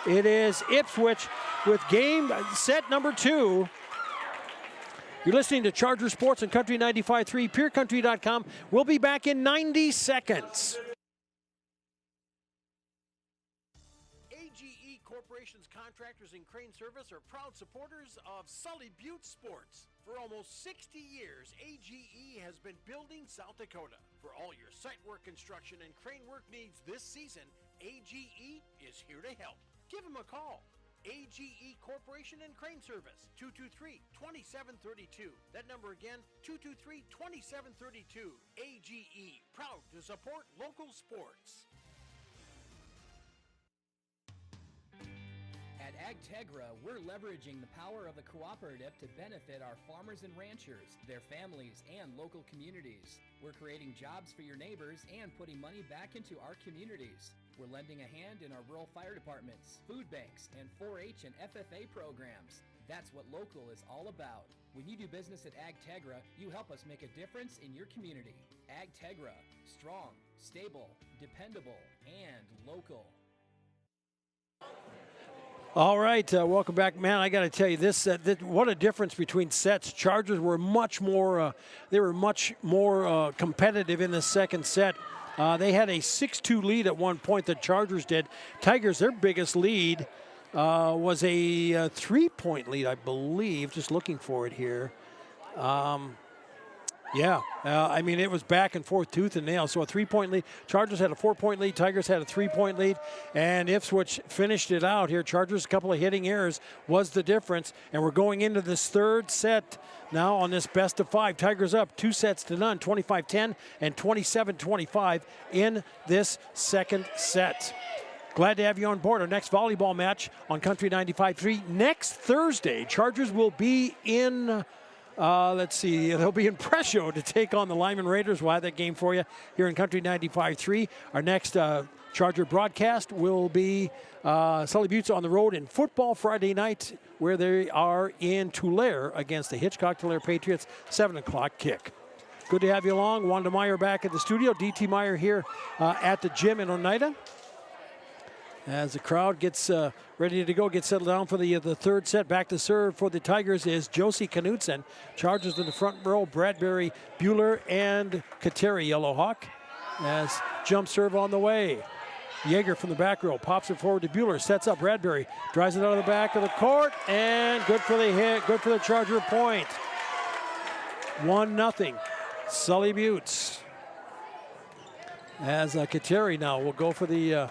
It is Ipswich with game set number 2. You're listening to Charger Sports on Country 95.3, PureCountry.com. We'll be back in 90 seconds. AGE Corporation's contractors and crane service are proud supporters of Sully Buttes Sports. For almost 60 years, AGE has been building South Dakota. For all your site work, construction, and crane work needs this season, AGE is here to help. Give them a call. AGE Corporation and Crane Service, 223-2732. That number again, 223-2732. AGE, proud to support local sports. At AgTegra, we're leveraging the power of the cooperative to benefit our farmers and ranchers, their families, and local communities. We're creating jobs for your neighbors and putting money back into our communities. We're lending a hand in our rural fire departments, food banks, and 4-H and FFA programs. That's what local is all about. When you do business at AgTegra, you help us make a difference in your community. AgTegra, strong, stable, dependable, and local. All right, welcome back, man. I got to tell you this: what a difference between sets. Chargers were much more competitive in the second set. They had a 6-2 lead at one point. The Chargers did. Tigers, their biggest lead was a 3-point lead, I believe. Just looking for it here. I mean, it was back and forth, tooth and nail. So a 3-point lead. Chargers had a 4-point lead. Tigers had a 3-point lead. And Ipswich finished it out here. Chargers, a couple of hitting errors was the difference. And we're going into this third set now on this best of 5. Tigers up 2-0, 25-10 and 27-25 in this second set. Glad to have you on board. Our next volleyball match on Country 95.3 next Thursday. Chargers will be in... they'll be in Prescio to take on the Lyman Raiders. We'll have that game for you here in Country 95.3. Our next Charger broadcast will be Sully Buttes on the road in football Friday night, where they are in Tulare against the Hitchcock-Tulare Patriots, 7 o'clock kick. Good to have you along. Wanda Meyer back at the studio. DT Meyer here at the gym in Oneida. As the crowd gets ready to go, get settled down for the third set. Back to serve for the Tigers is Josie Knutson. Chargers in the front row, Bradbury, Bueller, and Kateri Yellowhawk. As jump serve on the way. Yeager from the back row pops it forward to Bueller, sets up Bradbury, drives it out of the back of the court, and good for the hit, good for the Charger point. 1-0, Sully Buttes. As Kateri now will go for the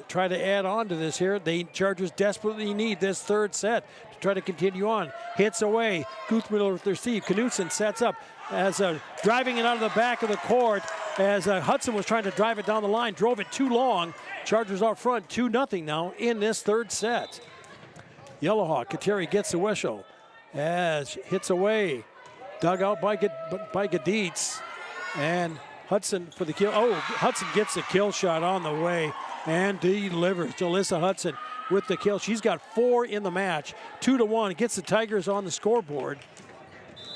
try to add on to this here. The Chargers desperately need this third set to try to continue on. Hits away. Guthmiller with the receive. Knutson sets up as driving it out of the back of the court as Hudson was trying to drive it down the line. Drove it too long. Chargers out front 2-0 now in this third set. Yellowhawk. Kateri gets the whistle as hits away. Dug out by Gaditz. And Hudson for the kill. Oh, Hudson gets the kill shot on the way and delivers. Jalissa Hudson with the kill. She's got 4 in the match. 2-1. Gets the Tigers on the scoreboard.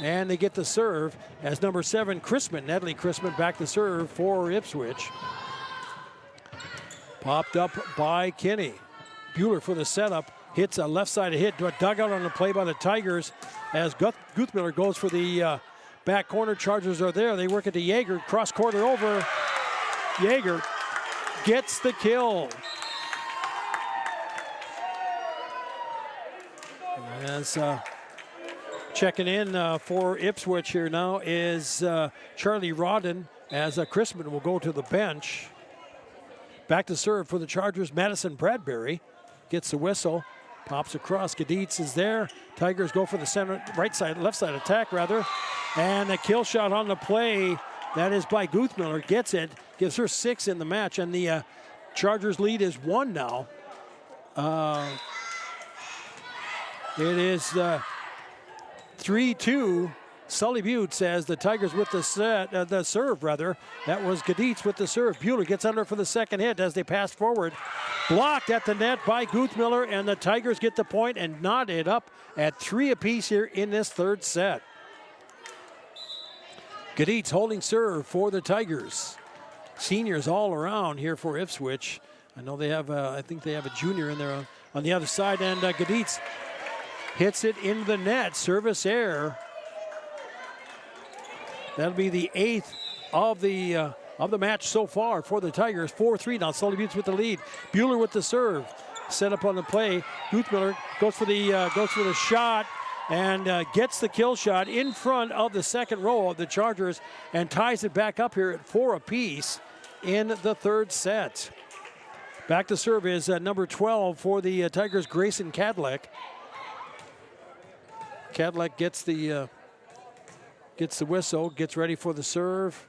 And they get the serve as number 7, Natalie Chrisman, back to serve for Ipswich. Popped up by Kinney. Bueller for the setup. Hits a left side hit. Dug out on the play by the Tigers as Guthmiller goes for the back corner. Chargers are there. They work it to Yeager. Cross quarter over. Yeager gets the kill. As checking in for Ipswich here now is Charlie Rodden as Chrisman will go to the bench. Back to serve for the Chargers. Madison Bradbury gets the whistle. Pops across. Gaditz is there. Tigers go for the center, left side attack rather. And a kill shot on the play. That is by Guthmiller. Gets it. Gives her 6 in the match. And the Chargers lead is 1 now. It is 3-2. Sully Buttes as the Tigers with the serve rather. That was Gaditz with the serve. Bueller gets under for the second hit as they pass forward. Blocked at the net by Guthmiller, and the Tigers get the point and knot it up at 3 apiece here in this third set. Gaditz holding serve for the Tigers. Seniors all around here for Ipswich. I know they have, I think they have a junior in there on the other side, and Gaditz hits it in the net. Service error. That'll be the 8th of the match so far for the Tigers. 4-3 now. Sully Buttes with the lead. Bueller with the serve. Set up on the play. Guthmiller goes for the shot and gets the kill shot in front of the second row of the Chargers and ties it back up here at 4 apiece in the third set. Back to serve is number 12 for the Tigers, Grayson Cadleck. Cadleck gets the whistle, gets ready for the serve.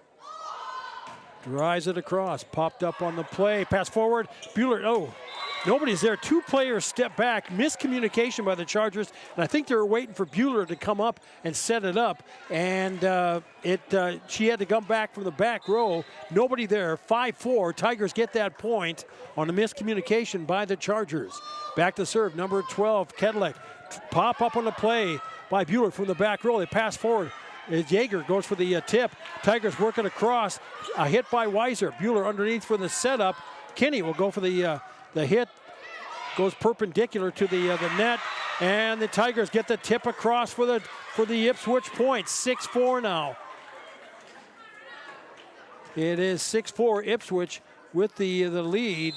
Drives it across, popped up on the play, pass forward. Bueller, oh, nobody's there. 2 players step back, miscommunication by the Chargers, and I think they were waiting for Bueller to come up and set it up, and she had to come back from the back row. Nobody there, 5-4. Tigers get that point on a miscommunication by the Chargers. Back to serve, number 12, Kedlick. Pop up on the play by Bueller from the back row. They pass forward. Yeager goes for the tip. Tigers working across. A hit by Weiser. Bueller underneath for the setup. Kinney will go for the hit. Goes perpendicular to the net. And the Tigers get the tip across for the Ipswich point. 6-4 now. It is 6-4 Ipswich with the lead.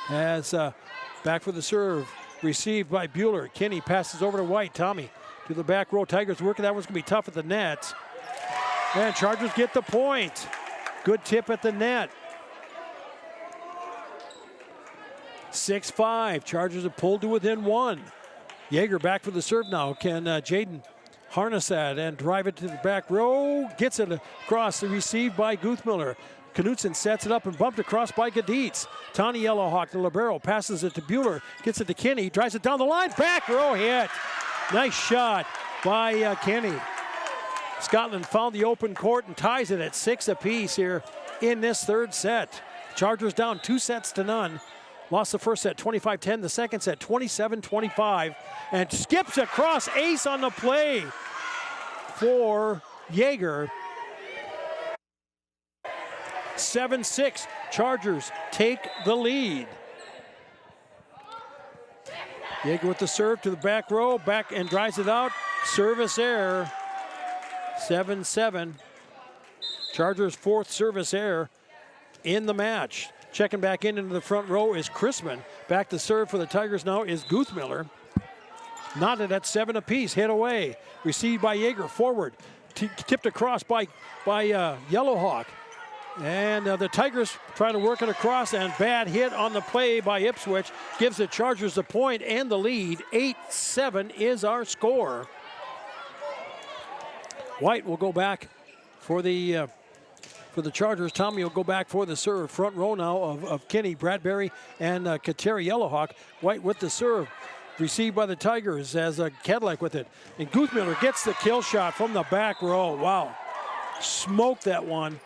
As back for the serve. Received by Bueller. Kinney passes over to White. Tommy to the back row. Tigers working. That one's going to be tough at the net. And Chargers get the point. Good tip at the net. 6-5. Chargers have pulled to within 1. Yeager back for the serve now. Can Jaden harness that and drive it to the back row? Gets it across. Received by Guthmiller. Knutson sets it up and bumped across by Gaditz. Tawny Yellowhawk, the libero, passes it to Bueller, gets it to Kinney, drives it down the line, back row hit. Nice shot by Kinney. Scotland found the open court and ties it at 6 apiece here in this third set. Chargers down 2-0. Lost the first set 25-10, the second set 27-25, and skips across, ace on the play for Yeager. 7-6, Chargers take the lead. Yeager with the serve to the back row, back and drives it out. Service error 7-7. Chargers' 4th service error in the match. Checking back into the front row is Chrisman. Back to serve for the Tigers now is Guthmiller. Knotted at 7 apiece. Hit away. Received by Yeager. Forward. Tipped across by Yellowhawk. And the Tigers trying to work it across, and bad hit on the play by Ipswich gives the Chargers the point and the lead. 8-7 is our score. White will go back for the Chargers. Tommy will go back for the serve. Front row now of Kenny, Bradbury, and Kateri Yellowhawk. White with the serve. Received by the Tigers as Cadillac with it. And Guthmiller gets the kill shot from the back row. Wow. Smoked that one.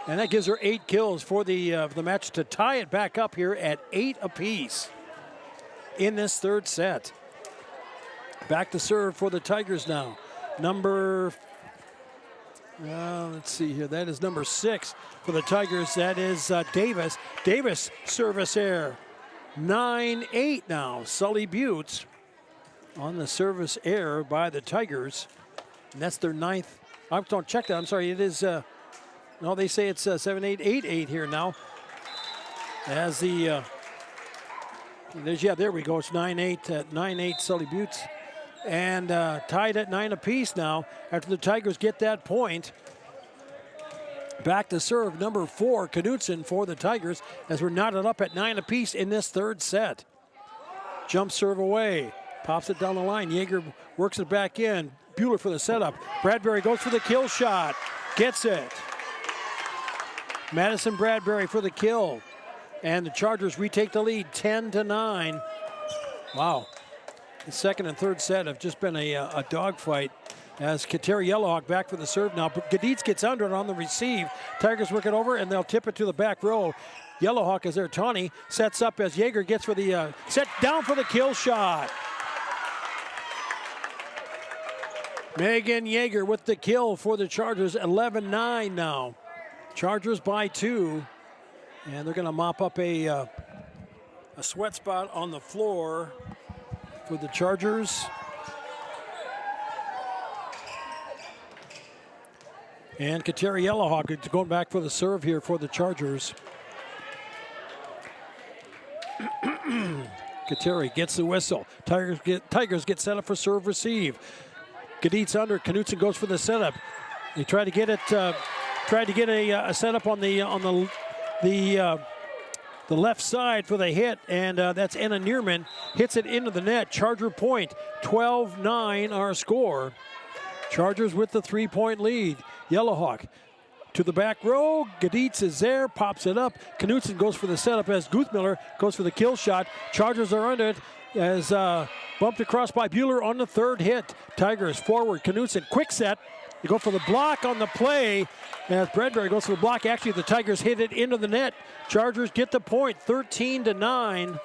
And that gives her 8 kills for the match to tie it back up here at 8 apiece in this 3rd set. Back to serve for the Tigers now. Let's see here. That is number 6 for the Tigers. That is Davis. Davis service error. 9-8 now. Sully Buttes on the service error by the Tigers. And that's their 9th. I don't check that. I'm sorry. It is... No, they say it's 7-8, 8-8 here now. As the, there we go. It's 9-8, 9-8 Sully Buttes. And tied at 9 apiece now after the Tigers get that point. Back to serve number 4, Knudsen for the Tigers as we're knotted up at 9 apiece in this 3rd set. Jump serve away. Pops it down the line. Yeager works it back in. Bueller for the setup. Bradbury goes for the kill shot. Gets it. Madison Bradbury for the kill. And the Chargers retake the lead 10-9. Wow. The 2nd and 3rd set have just been a dogfight as Kateri Yellowhawk back for the serve now. But Gaditz gets under it on the receive. Tigers work it over and they'll tip it to the back row. Yellowhawk is there. Tawny sets up as Yeager gets for the set down for the kill shot. Megan Yeager with the kill for the Chargers. 11-9 now. Chargers by 2, and they're going to mop up a sweat spot on the floor for the Chargers. And Kateri Yellowhawk is going back for the serve here for the Chargers. Kateri gets the whistle. Tigers get set up for serve receive. Gaditz under. Knudsen goes for the setup. They try to get it. Tried to get a setup on the left side for the hit, and that's Anna Neerman. Hits it into the net. Charger point. 12-9 our score. Chargers with the 3-point lead. Yellowhawk to the back row. Gaditz is there, pops it up. Knudsen goes for the setup as Guthmiller goes for the kill shot. Chargers are under it as bumped across by Bueller on the 3rd hit. Tigers forward. Knudsen quick set. They go for the block on the play. As Bradbury goes for the block, actually the Tigers hit it into the net. Chargers get the point. 13-9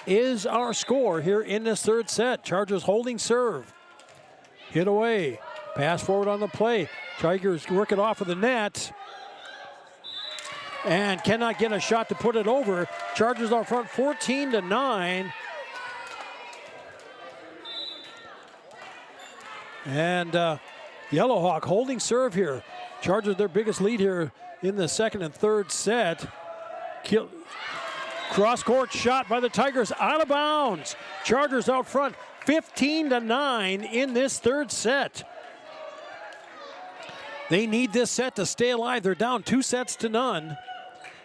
is our score here in this 3rd set. Chargers holding serve. Hit away. Pass forward on the play. Tigers work it off of the net. And cannot get a shot to put it over. Chargers out front 14-9. And Yellowhawk holding serve here. Chargers their biggest lead here in the 2nd and 3rd set. Cross-court shot by the Tigers out of bounds. Chargers out front 15-9 in this 3rd set. They need this set to stay alive. They're down 2-0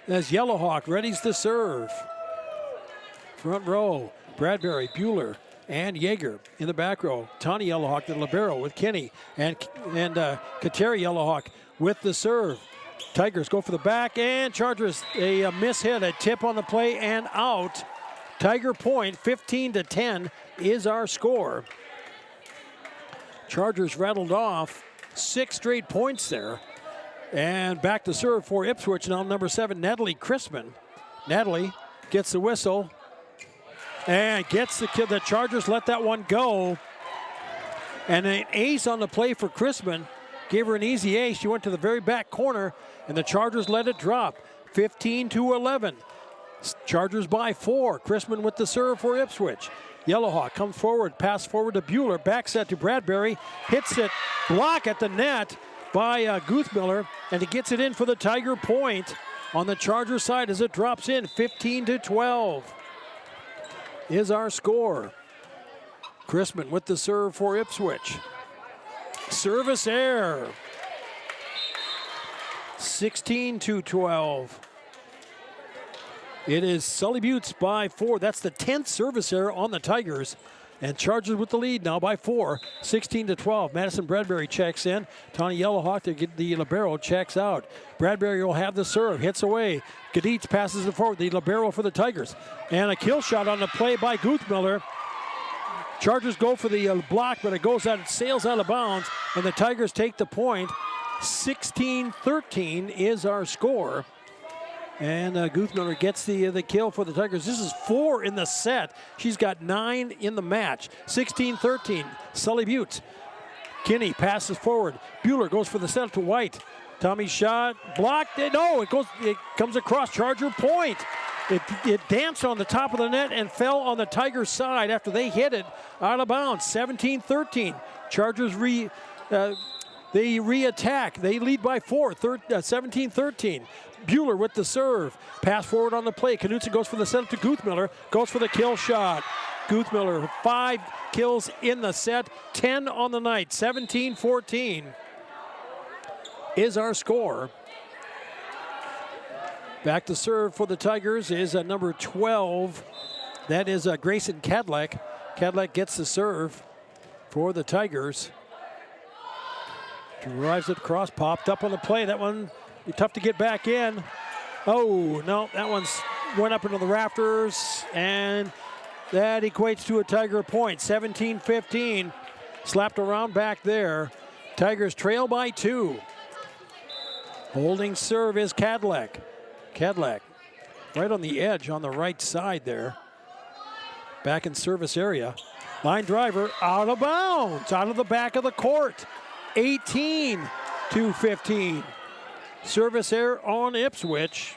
as Yellowhawk readies the serve. Front row, Bradbury, Bueller, and Yeager in the back row. Tawny Yellowhawk, the libero with Kenny, and Kateri Yellowhawk with the serve. Tigers go for the back, and Chargers a miss hit, a tip on the play, and out. Tiger point, 15-10 is our score. Chargers rattled off 6 straight points there. And back to serve for Ipswich now, number 7, Natalie Chrisman. Natalie gets the whistle and gets the kill. The Chargers let that one go. And an ace on the play for Chrisman. Gave her an easy ace. She went to the very back corner, and the Chargers let it drop. 15-11. Chargers by 4. Chrisman with the serve for Ipswich. Yellowhawk comes forward, pass forward to Bueller, back set to Bradbury, hits it, block at the net by Guthmiller, and he gets it in for the Tiger point on the Charger side as it drops in. 15-12 is our score. Chrisman with the serve for Ipswich. Service error. 16-12. It is Sully Buttes by 4. That's the 10th service error on the Tigers. And Chargers with the lead now by 4, 16-12. Madison Bradbury checks in. Tawny Yellowhawk, to get the libero, checks out. Bradbury will have the serve, hits away. Gaditz passes it forward, the libero for the Tigers. And a kill shot on the play by Guthmiller. Chargers go for the block, but it sails out of bounds, and the Tigers take the point. 16-13 is our score. And Guthmiller gets the kill for the Tigers. This is 4 in the set. She's got 9 in the match. 16-13, Sully Buttes. Kinney passes forward. Bueller goes for the set to White. Tommy's shot blocked. No, it comes across Charger point. It danced on the top of the net and fell on the Tigers' side after they hit it out of bounds. 17-13. Chargers they re-attack. They lead by 4, 17-13. Bueller with the serve. Pass forward on the play. Knutson goes for the set to Guthmiller. Goes for the kill shot. Guthmiller, 5 kills in the set, 10 on the night. 17-14 is our score. Back to serve for the Tigers is number 12. That is Grayson Cadillac. Cadillac gets the serve for the Tigers. Drives it across, popped up on the play. That one be tough to get back in. Oh, no, that one's went up into the rafters, and that equates to a Tiger point. 17-15. Slapped around back there. Tigers trail by 2. Holding serve is Cadillac. Cadillac right on the edge on the right side there. Back in service area. Line driver out of bounds, out of the back of the court. 18-15. Service error on Ipswich.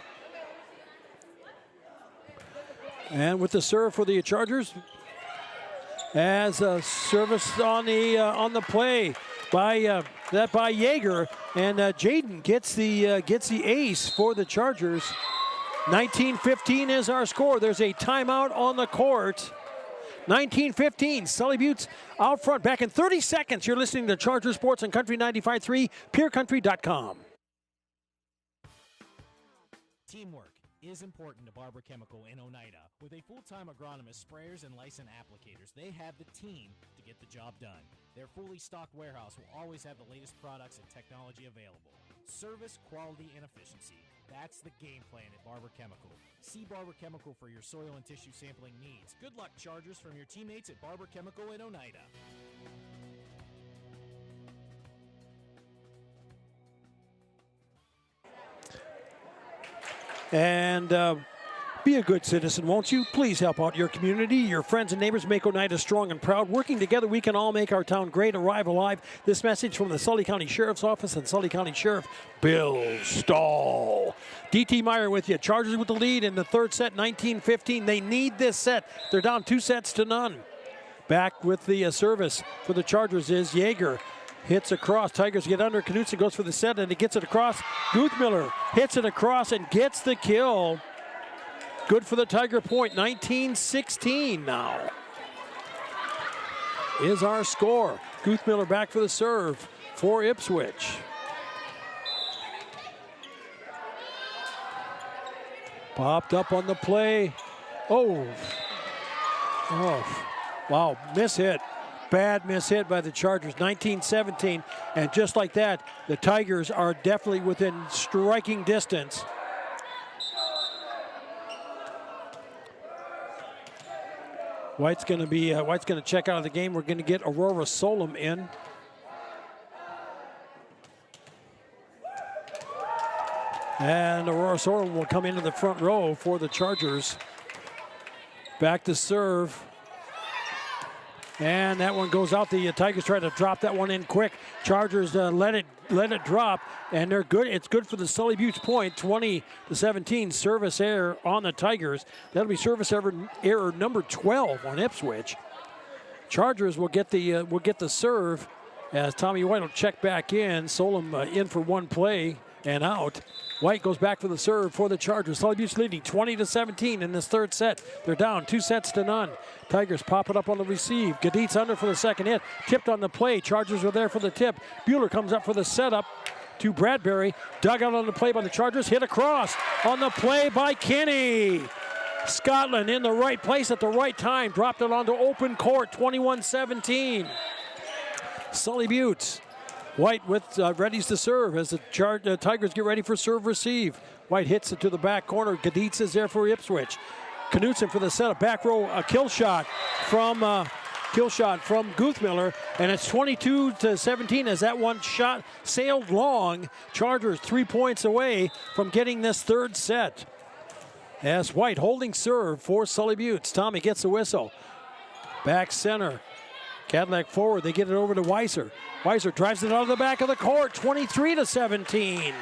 And with the serve for the Chargers, as a service on the play by Yeager, and Jaden gets the ace for the Chargers. 19-15 is our score. There's a timeout on the court. 19-15, Sully Buttes out front. Back in 30 seconds. You're listening to Charger Sports on Country 95.3, PureCountry.com. Teamwork is important to Barber Chemical in Oneida. With a full-time agronomist, sprayers, and licensed applicators, they have the team to get the job done. Their fully stocked warehouse will always have the latest products and technology available. Service, quality, and efficiency. That's the game plan at Barber Chemical. See Barber Chemical for your soil and tissue sampling needs. Good luck, Chargers, from your teammates at Barber Chemical in Oneida. And be a good citizen, won't you? Please help out your community. Your friends and neighbors make Oneida strong and proud. Working together, we can all make our town great. Arrive alive. This message from the Sully County Sheriff's Office and Sully County Sheriff Bill Stahl. DT Meyer with you. Chargers with the lead in the third set, 19-15. They need this set. They're down 2-0. Back with the service for the Chargers is Yeager. Hits across. Tigers get under. Knutson goes for the set, and he gets it across. Guthmiller hits it across and gets the kill. Good for the Tiger point. 19-16 now is our score. Guthmiller back for the serve for Ipswich. Popped up on the play. Oh, wow, miss hit. Bad miss hit by the Chargers. 19-17, and just like that, the Tigers are definitely within striking distance. White's going to check out of the game. We're going to get Aurora Solom in. And Aurora Solom will come into the front row for the Chargers. Back to serve And that one goes out. The Tigers try to drop that one in quick. Chargers let it drop, and they're good. It's good for the Sully Buttes point, 20-17. Service error on the Tigers. That'll be service error number 12 on Ipswich. Chargers will get the serve as Tommy White will check back in. Solom in for one play and out. White goes back for the serve for the Chargers. Sully Buttes leading 20-17 in this third set. They're down 2-0. Tigers pop it up on the receive. Gadit's under for the second hit. Tipped on the play. Chargers are there for the tip. Bueller comes up for the setup to Bradbury. Dug out on the play by the Chargers. Hit across on the play by Kinney. Scotland in the right place at the right time. Dropped it onto open court. 21-17. Sully Buttes. White with readies to serve as the Tigers get ready for serve receive. White hits it to the back corner. Gaditz is there for Ipswich. Knutson for the setup. Back row, a kill shot from Guthmiller, and it's 22-17 as that one shot sailed long. Chargers 3 points away from getting this third set. As White holding serve for Sully Buttes. Tommy gets the whistle. Back center. Cadillac forward. They get it over to Weiser. Weiser drives it out of the back of the court. 23-17.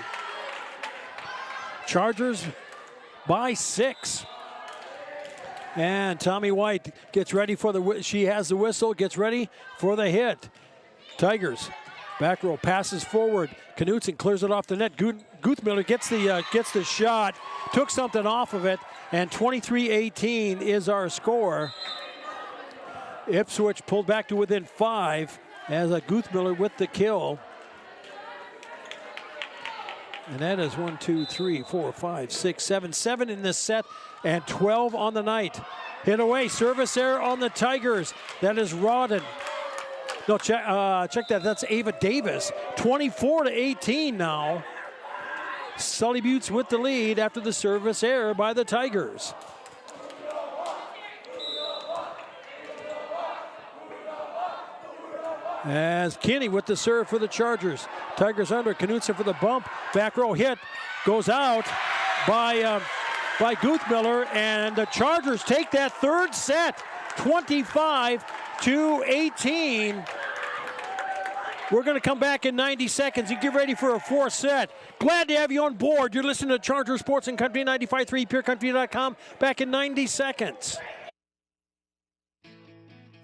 Chargers by 6. And Tommy White gets ready for she has the whistle, gets ready for the hit. Tigers, back row, passes forward. Knutson clears it off the net. Guthmiller gets the shot, took something off of it, and 23-18 is our score. Ipswich pulled back to within 5 as Guthmiller with the kill. And that is 1, 2, 3, 4, 5, 6, 7. 7 in this set and 12 on the night. Hit away, service error on the Tigers. That is Rodden. No, check that. That's Ava Davis. 24-18 now. Sully Buttes with the lead after the service error by the Tigers. As Kinney with the serve for the Chargers. Tigers under. Knutson for the bump. Back row hit. Goes out by Guthmiller. And the Chargers take that third set. 25-18. We're going to come back in 90 seconds and get ready for a fourth set. Glad to have you on board. You're listening to Charger Sports and Country 95.3, PureCountry.com. Back in 90 seconds.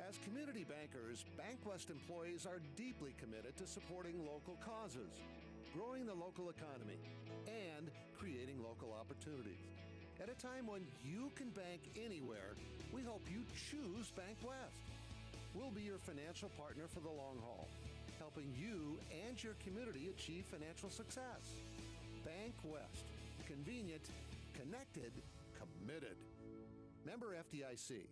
As community bankers, BankWest employees are deeply committed to supporting local causes, growing the local economy, and creating local opportunities. At a time when you can bank anywhere, we hope you choose BankWest. We'll be your financial partner for the long haul, helping you and your community achieve financial success. BankWest. Convenient, connected, committed. Member FDIC.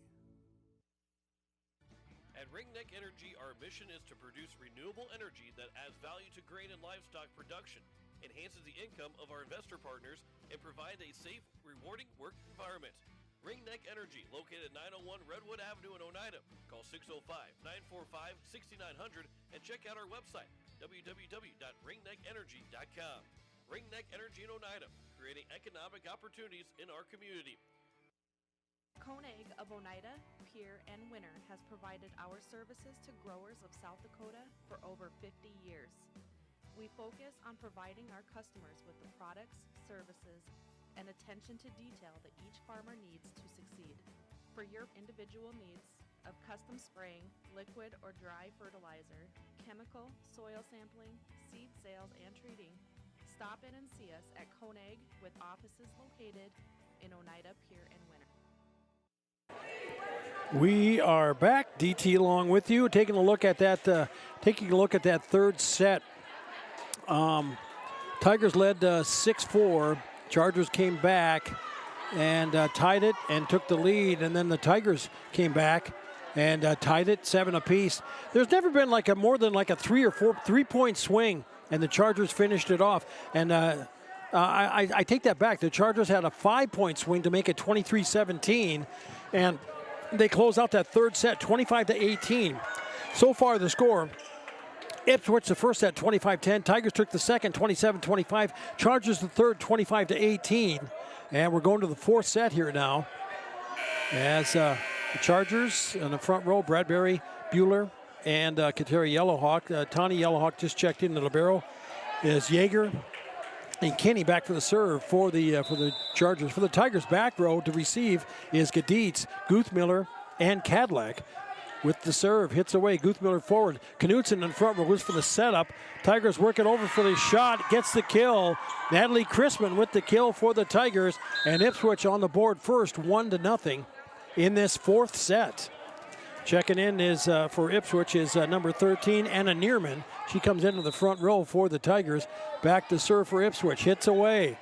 At Ringneck Energy, our mission is to produce renewable energy that adds value to grain and livestock production, enhances the income of our investor partners, and provides a safe, rewarding work environment. Ringneck Energy, located at 901 Redwood Avenue in Oneida. Call 605-945-6900 and check out our website, www.ringneckenergy.com. Ringneck Energy in Oneida, creating economic opportunities in our community. Koenig of Oneida, Pierre, and Winter has provided our services to growers of South Dakota for over 50 years. We focus on providing our customers with the products, services, and attention to detail that each farmer needs to succeed. For your individual needs of custom spraying, liquid or dry fertilizer, chemical, soil sampling, seed sales, and treating, stop in and see us at Koenig with offices located in Oneida, Pierre, and Winter. We are back. DT along with you, taking a look at that third set. Tigers led 6-4. Chargers came back and tied it and took the lead, and then the Tigers came back and tied it 7 apiece. There's never been more than a 3 or 4 3-point swing, and the Chargers finished it off. And I take that back. The Chargers had a 5-point swing to make it 23-17, and they close out that third set 25-18. So far, the score: Ipswich the first set 25-10. Tigers took the second 27-25. Chargers the third 25-18. And we're going to the fourth set here now, as The Chargers in the front row, Bradbury, Bueller, and Kateri Yellowhawk. Tawny Yellowhawk just checked in. The libero is Yeager. And Kenny back for the serve for the Chargers. For the Tigers, back row to receive is Gaditz, Guthmiller, and Cadillac. With the serve, hits away, Guthmiller forward. Knutson in front row goes for the setup. Tigers working over for the shot, gets the kill. Natalie Chrisman with the kill for the Tigers. And Ipswich on the board first, 1-0 in this fourth set. Checking in is for Ipswich is number 13, Anna Neerman. She comes into the front row for the Tigers. Back to serve for Ipswich, hits away.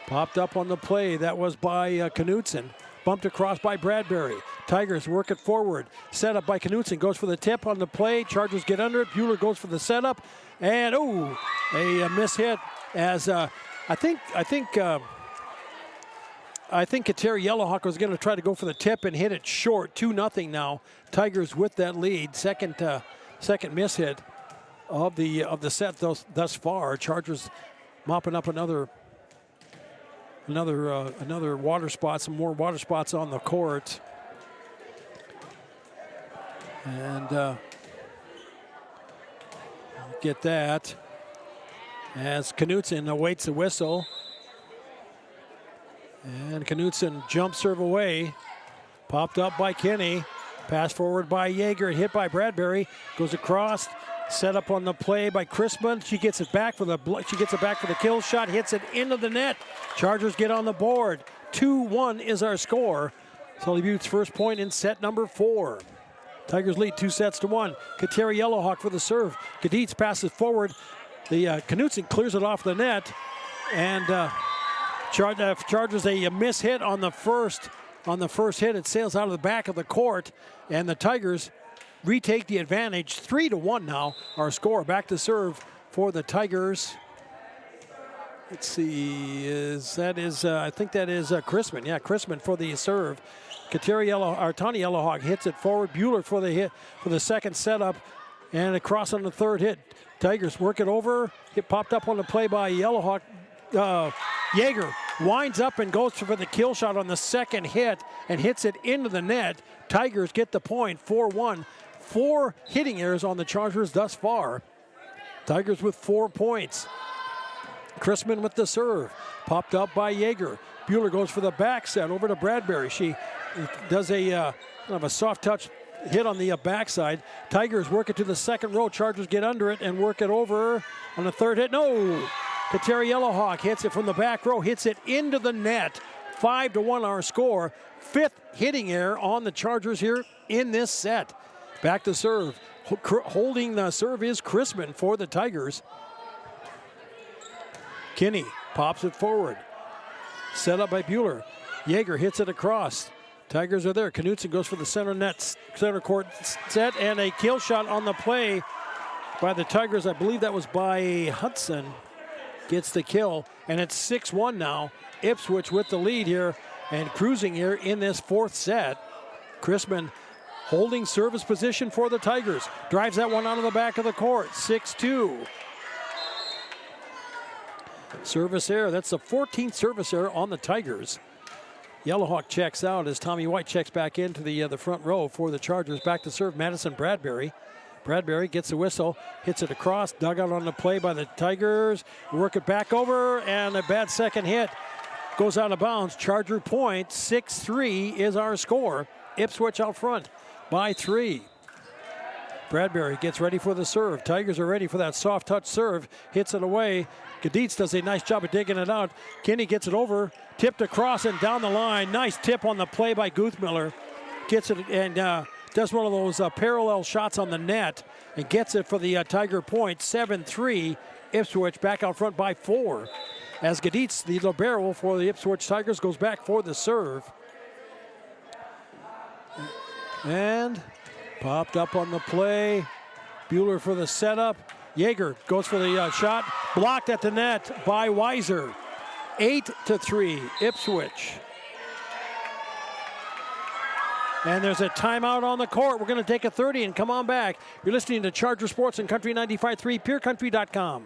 Popped up on the play, that was by Knutson. Bumped across by Bradbury. Tigers work it forward. Set up by Knutson. Goes for the tip on the play. Chargers get under it. Bueller goes for the setup. And, a miss hit as I think Kateri Yellowhawk was going to try to go for the tip and hit it short. 2-0 now. Tigers with that lead. Second miss hit of the set thus far. Chargers mopping up another water spot, some more water spots on the court. And get that as Knutson awaits the whistle. And Knutson jump serve away. Popped up by Kenny. Pass forward by Yeager. Hit by Bradbury. Goes across. Set up on the play by Chrisman. She gets it back for the kill shot. Hits it into the net. Chargers get on the board. 2-1 is our score. Sully Butte's first point in set number 4. Tigers lead 2-1. Kateri Yellowhawk for the serve. Gaditz passes forward. The Knutson clears it off the net. And Chargers a miss hit on the first hit. It sails out of the back of the court. And the Tigers retake the advantage. 3-1 now. Our score. Back to serve for the Tigers. Let's see. I think that is Chrisman. Yeah, Chrisman for the serve. Tawny Yellowhawk hits it forward. Bueller for the hit for the second setup, and across on the third hit. Tigers work it over. It popped up on the play by Yellowhawk. Yeager winds up and goes for the kill shot on the second hit and hits it into the net. Tigers get the point. 4-1. 4 hitting errors on the Chargers thus far. Tigers with 4 points. Chrisman with the serve. Popped up by Yeager. Bueller goes for the back set over to Bradbury. She does a kind of a soft touch hit on the backside. Tigers work it to the second row. Chargers get under it and work it over on the third hit. No! Kateri Yellowhawk hits it from the back row. Hits it into the net. 5-1 our score. 5th hitting error on the Chargers here in this set. Back to serve. Holding the serve is Chrisman for the Tigers. Kinney pops it forward. Set up by Bueller. Yeager hits it across. Tigers are there. Knutson goes for the center court set, and a kill shot on the play by the Tigers. I believe that was by Hudson. Gets the kill, and it's 6-1 now. Ipswich with the lead here and cruising here in this fourth set. Chrisman holding service position for the Tigers. Drives that one out of the back of the court. 6-2. Service error. That's the 14th service error on the Tigers. Yellowhawk checks out as Tommy White checks back into the front row for the Chargers. Back to serve Madison Bradbury. Bradbury gets the whistle, hits it across, dug out on the play by the Tigers. Work it back over, and a bad second hit. Goes out of bounds. Charger point. 6-3 is our score. Ipswich out front by 3. Bradbury gets ready for the serve. Tigers are ready for that soft touch serve. Hits it away. Gaditz does a nice job of digging it out. Kenny gets it over, tipped across and down the line. Nice tip on the play by Guthmiller. Gets it and does one of those parallel shots on the net and gets it for the Tiger point. 7-3. Ipswich back out front by 4. As Gaditz, the libero for the Ipswich Tigers, goes back for the serve. And popped up on the play. Bueller for the setup. Yeager goes for the shot. Blocked at the net by Weiser. 8-3, Ipswich. And there's a timeout on the court. We're going to take a 30 and come on back. You're listening to Charger Sports and Country 95.3, PureCountry.com.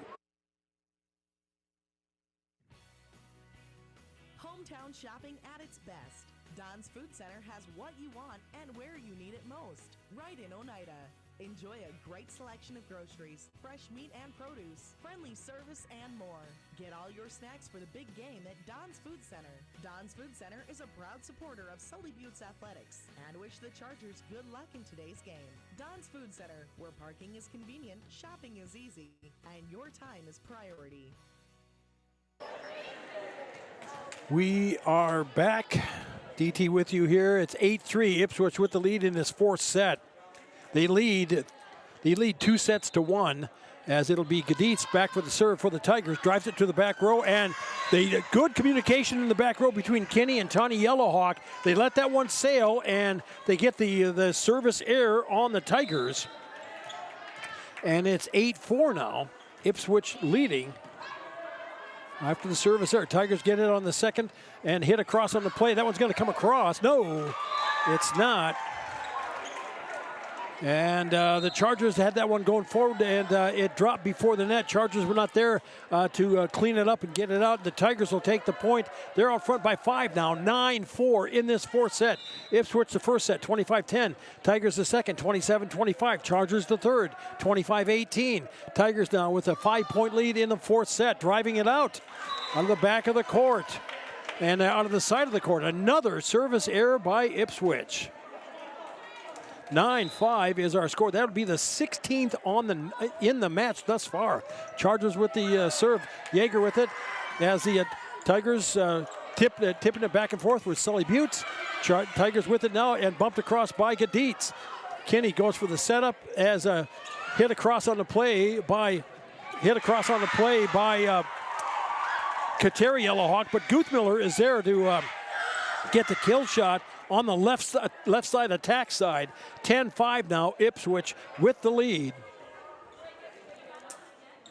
Hometown shopping at its best. Dine Don's Food Center has what you want and where you need it most, right in Oneida. Enjoy a great selection of groceries, fresh meat and produce, friendly service, and more. Get all your snacks for the big game at Don's Food Center. Don's Food Center is a proud supporter of Sully Buttes Athletics and wish the Chargers good luck in today's game. Don's Food Center, where parking is convenient, shopping is easy, and your time is priority. We are back. DT with you here. It's 8-3. Ipswich with the lead in this fourth set. They lead 2-1 as it'll be Gaditz back for the serve for the Tigers. Drives it to the back row, and good communication in the back row between Kenny and Tawny Yellowhawk. They let that one sail, and they get the service error on the Tigers. And it's 8-4 now. Ipswich leading. After the service error, Tigers get it on the second and hit across on the play. That one's going to come across. No, it's not. And the Chargers had that one going forward, and it dropped before the net. Chargers were not there to clean it up and get it out. The Tigers will take the point. They're out front by 5 now, 9-4 in this fourth set. Ipswich the first set, 25-10. Tigers the second, 27-25. Chargers the third, 25-18. Tigers now with a 5-point lead in the fourth set, driving it out of the back of the court and out of the side of the court. Another service error by Ipswich. 9-5 is our score. That would be the 16th in the match thus far. Chargers with the serve. Yeager with it as the Tigers tipping it back and forth with Sully Buttes. Tigers with it now and bumped across by Gaditz. Kenny goes for the setup as a hit across on the play by Kateri Yellowhawk, but Guthmiller is there to get the kill shot on the left side attack side. 10-5 now, Ipswich with the lead.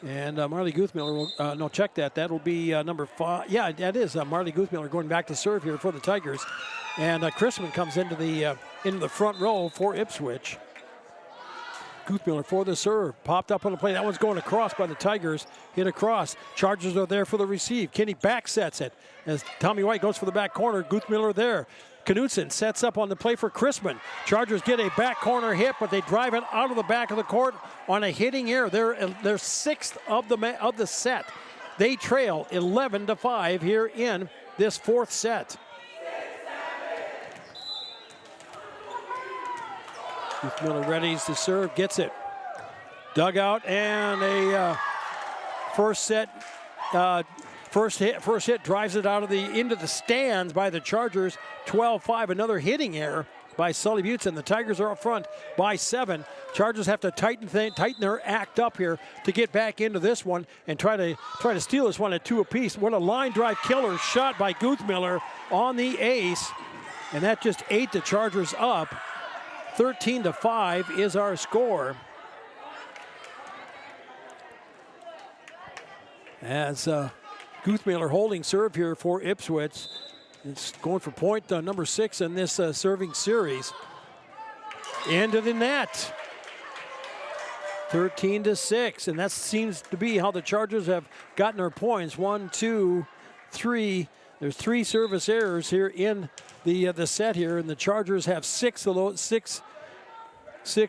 And Marley Guthmiller will, check that. That'll be number 5. Yeah, that is Marley Guthmiller going back to serve here for the Tigers. And Chrisman comes into the front row for Ipswich. Guthmiller for the serve. Popped up on the play. That one's going across by the Tigers. Hit across. Chargers are there for the receive. Kenny back sets it as Tommy White goes for the back corner. Guthmiller there. Knutson sets up on the play for Chrisman. Chargers get a back corner hit, but they drive it out of the back of the court on a hitting error. They're sixth of the set. They trail 11-5 here in this fourth set. Miller readies to serve, gets it. Dugout and a first hit drives it out of into the stands by the Chargers. 12-5, another hitting error by Sully Buttes, and the Tigers are up front by 7. Chargers have to tighten their act up here to get back into this one and try to steal this one at 2 apiece. What a line drive killer shot by Guthmiller on the ace, and that just ate the Chargers up. 13-5 is our score. As Guthmiller holding serve here for Ipswich. It's going for point number 6 in this serving series. Into the net. 13-6, and that seems to be how the Chargers have gotten their points. 1, 2, 3. There's 3 service errors here in the set here, and the Chargers have 6 of those 6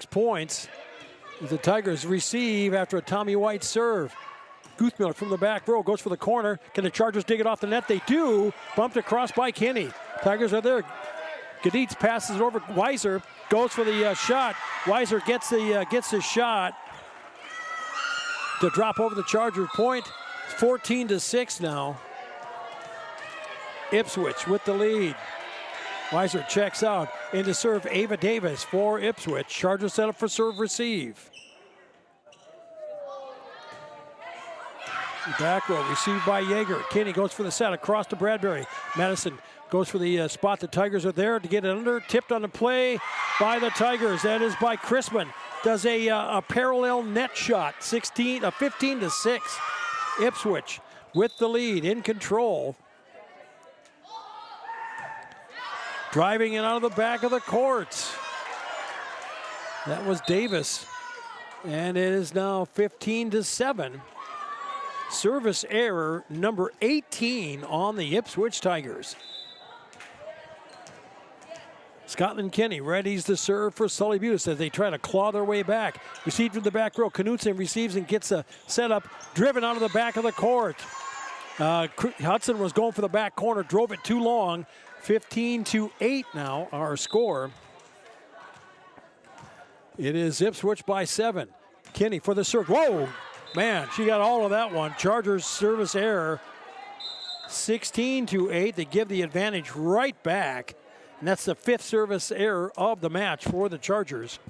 points. The Tigers receive after a Tommy White serve. Guthmiller from the back row goes for the corner. Can the Chargers dig it off the net? They do. Bumped across by Kenny. Tigers are there. Gaditz passes it over. Weiser goes for the shot. Weiser gets the shot to drop over the Charger point. 14-6 now. Ipswich with the lead. Weiser checks out into serve. Ava Davis for Ipswich. Chargers set up for serve receive. Back row received by Yeager. Kenny goes for the set across to Bradbury. Madison goes for the spot. The Tigers are there to get it under. Tipped on the play by the Tigers. That is by Chrisman. Does a parallel net shot. 15-6. Ipswich with the lead, in control. Driving it out of the back of the court. That was Davis. And it is now 15-7. Service error number 18 on the Ipswich Tigers. Scotland Kenny readies the serve for Sully Butte as they try to claw their way back. Received from the back row. Knutson receives and gets a setup, driven out of the back of the court. Hudson was going for the back corner, drove it too long. 15-8 now, our score. It is Ipswich by 7. Kenny for the serve. Whoa, man, she got all of that one. Chargers service error. 16-8. They give the advantage right back. And that's the 5th service error of the match for the Chargers.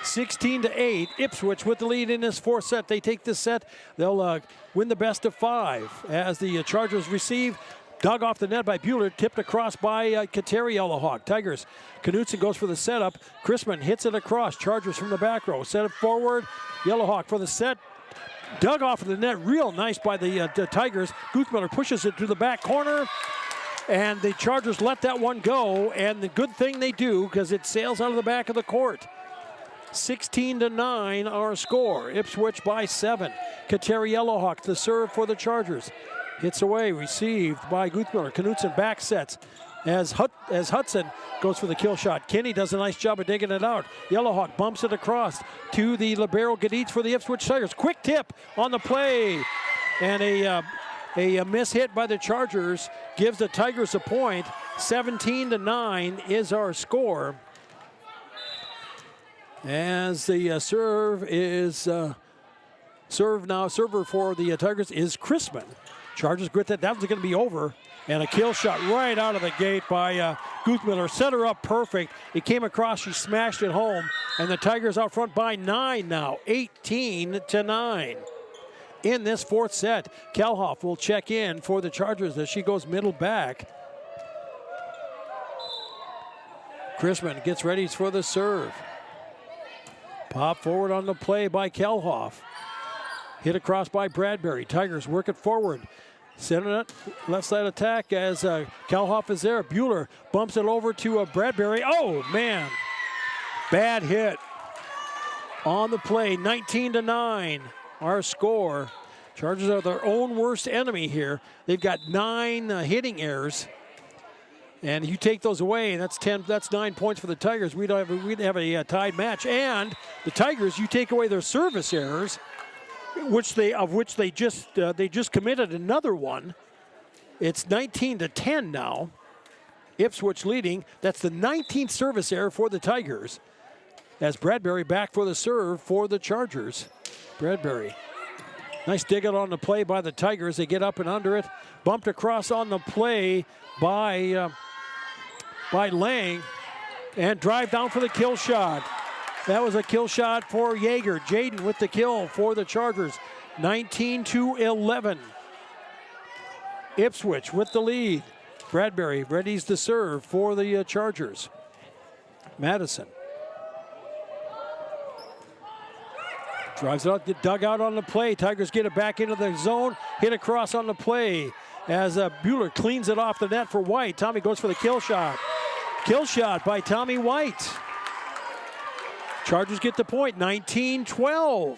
16-8. Ipswich with the lead in this 4th set. They take this set. They'll win the best of 5 as the Chargers receive. Dug off the net by Bueller, tipped across by Kateri Yellowhawk. Tigers. Knutson goes for the setup. Chrisman hits it across. Chargers from the back row. Set it forward. Yellowhawk for the set. Dug off of the net. Real nice by the Tigers. Guthmiller pushes it to the back corner. And the Chargers let that one go. And the good thing they do, because it sails out of the back of the court. 16-9 our score. Ipswich by 7. Kateri Yellowhawk, the serve for the Chargers. Hits away, received by Guthmiller. Knutson back sets as Hudson goes for the kill shot. Kenny does a nice job of digging it out. Yellowhawk bumps it across to the libero Gaditz for the Ipswich Tigers. Quick tip on the play. And a miss hit by the Chargers gives the Tigers a point. 17-9 is our score. As the serve is server for the Tigers is Chrisman. Chargers grit that. That was going to be over. And a kill shot right out of the gate by Guthmiller. Set her up perfect. It came across. She smashed it home. And the Tigers out front by 9 now. 18-9. In this 4th set, Kalhoff will check in for the Chargers as she goes middle back. Chrisman gets ready for the serve. Pop forward on the play by Kalhoff. Hit across by Bradbury. Tigers work it forward. Center it, left side attack as Kalhoff is there. Bueller bumps it over to Bradbury. Oh, man. Bad hit on the play. 19-9, our score. Chargers are their own worst enemy here. They've got 9 hitting errors. And you take those away, and that's 9 points for the Tigers. We'd have a tied match. And the Tigers, you take away their service errors, which they just committed another one. It's 19-10 now. Ipswich leading. That's the 19th service error for the Tigers. As Bradbury back for the serve for the Chargers. Bradbury. Nice dig out on the play by the Tigers. They get up and under it. Bumped across on the play by Lang. And drive down for the kill shot. That was a kill shot for Yeager. Jaden with the kill for the Chargers. 19-11. Ipswich with the lead. Bradbury readies the serve for the Chargers. Madison. Drives it out, dug out on the play. Tigers get it back into the zone. Hit across on the play as Bueller cleans it off the net for White. Tommy goes for the kill shot. Kill shot by Tommy White. Chargers get the point, 19-12.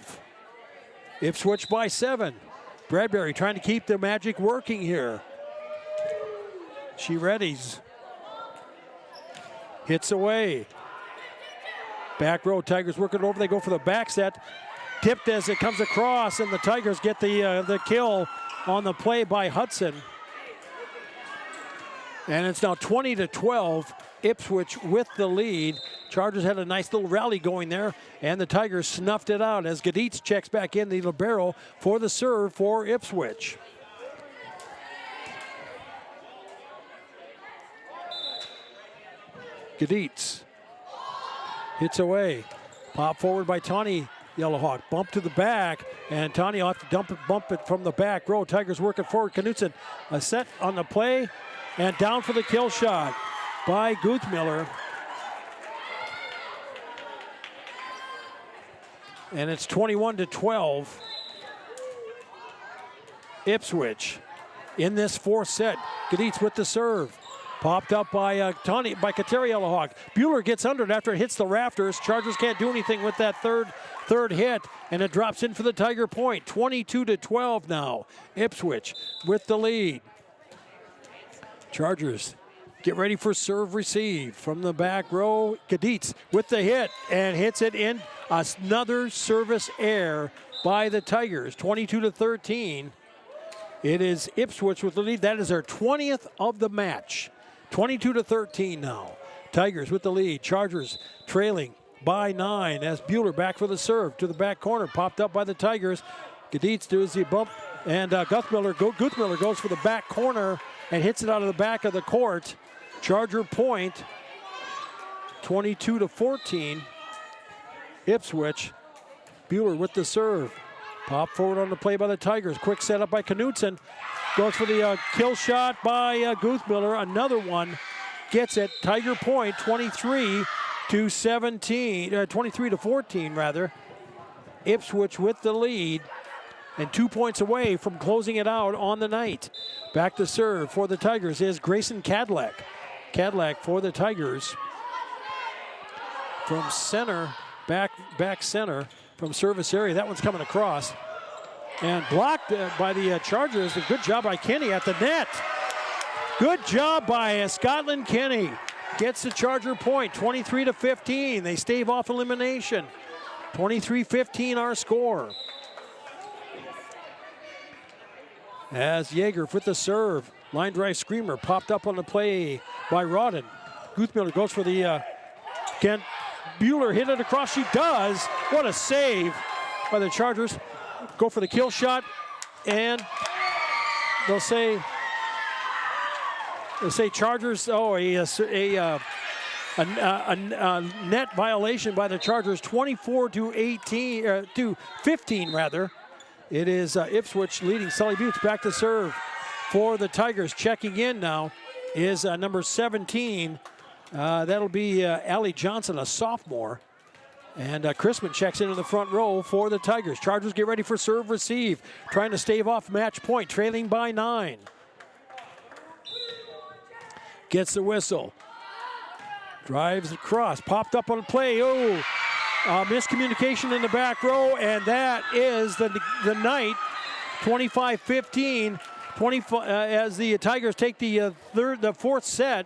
Ipswich by 7. Bradbury trying to keep the magic working here. She readies. Hits away. Back row, Tigers working over. They go for the back set. Tipped as it comes across, and the Tigers get the kill on the play by Hudson. And it's now 20-12. Ipswich with the lead. Chargers had a nice little rally going there, and the Tigers snuffed it out as Gaditz checks back in the libero for the serve for Ipswich. Gaditz hits away. Pop forward by Tawny Yellowhawk. Bump to the back, and Tawny will have to bump it from the back row. Tigers working forward. Knutson a set on the play, and down for the kill shot by Guthmiller. And it's 21-12. Ipswich in this 4th set. Gaditz with the serve. Popped up by Kateri Yellowhawk. Bueller gets under it after it hits the rafters. Chargers can't do anything with that third hit, and it drops in for the Tiger point. 22-12 now. Ipswich with the lead. Chargers get ready for serve receive. From the back row, Kaditz with the hit and hits it in. Another service error by the Tigers, 22-13. It is Ipswich with the lead. That is their 20th of the match. 22-13 now. Tigers with the lead. Chargers trailing by 9 as Bueller back for the serve to the back corner. Popped up by the Tigers. Kaditz does the bump, and Guthmiller goes for the back corner and hits it out of the back of the court. Charger point, 22-14. Ipswich. Bueller with the serve. Pop forward on the play by the Tigers. Quick setup by Knutson. Goes for the kill shot by Guthmiller. Another one gets it. Tiger point, 23-14 rather. Ipswich with the lead and 2 points away from closing it out on the night. Back to serve for the Tigers is Grayson Cadillac. Cadillac for the Tigers. From center, back center, from service area. That one's coming across. And blocked by the Chargers. A good job by Kenny at the net. Good job by Scotland Kenny. Gets the Charger point, 23-15. They stave off elimination. 23-15 our score. As Yeager with the serve. Line drive screamer popped up on the play by Rodden. Guthmiller goes for the Kent. Bueller hit it across. She does. What a save by the Chargers. Go for the kill shot, and they'll say Chargers. Oh, a net violation by the Chargers, 24-15 rather. It is Ipswich leading. Sully Buttes back to serve for the Tigers. Checking in now is number 17. That'll be Allie Johnson, a sophomore. And Chrisman checks into the front row for the Tigers. Chargers get ready for serve receive. Trying to stave off match point, trailing by 9. Gets the whistle. Drives across, popped up on the play. Oh, miscommunication in the back row, and that is the night. 25-15, as the Tigers take the fourth set.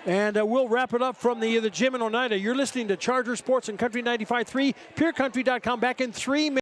And we'll wrap it up from the gym in Oneida. You're listening to Charger Sports and Country 95.3, PureCountry.com. Back in 3 minutes.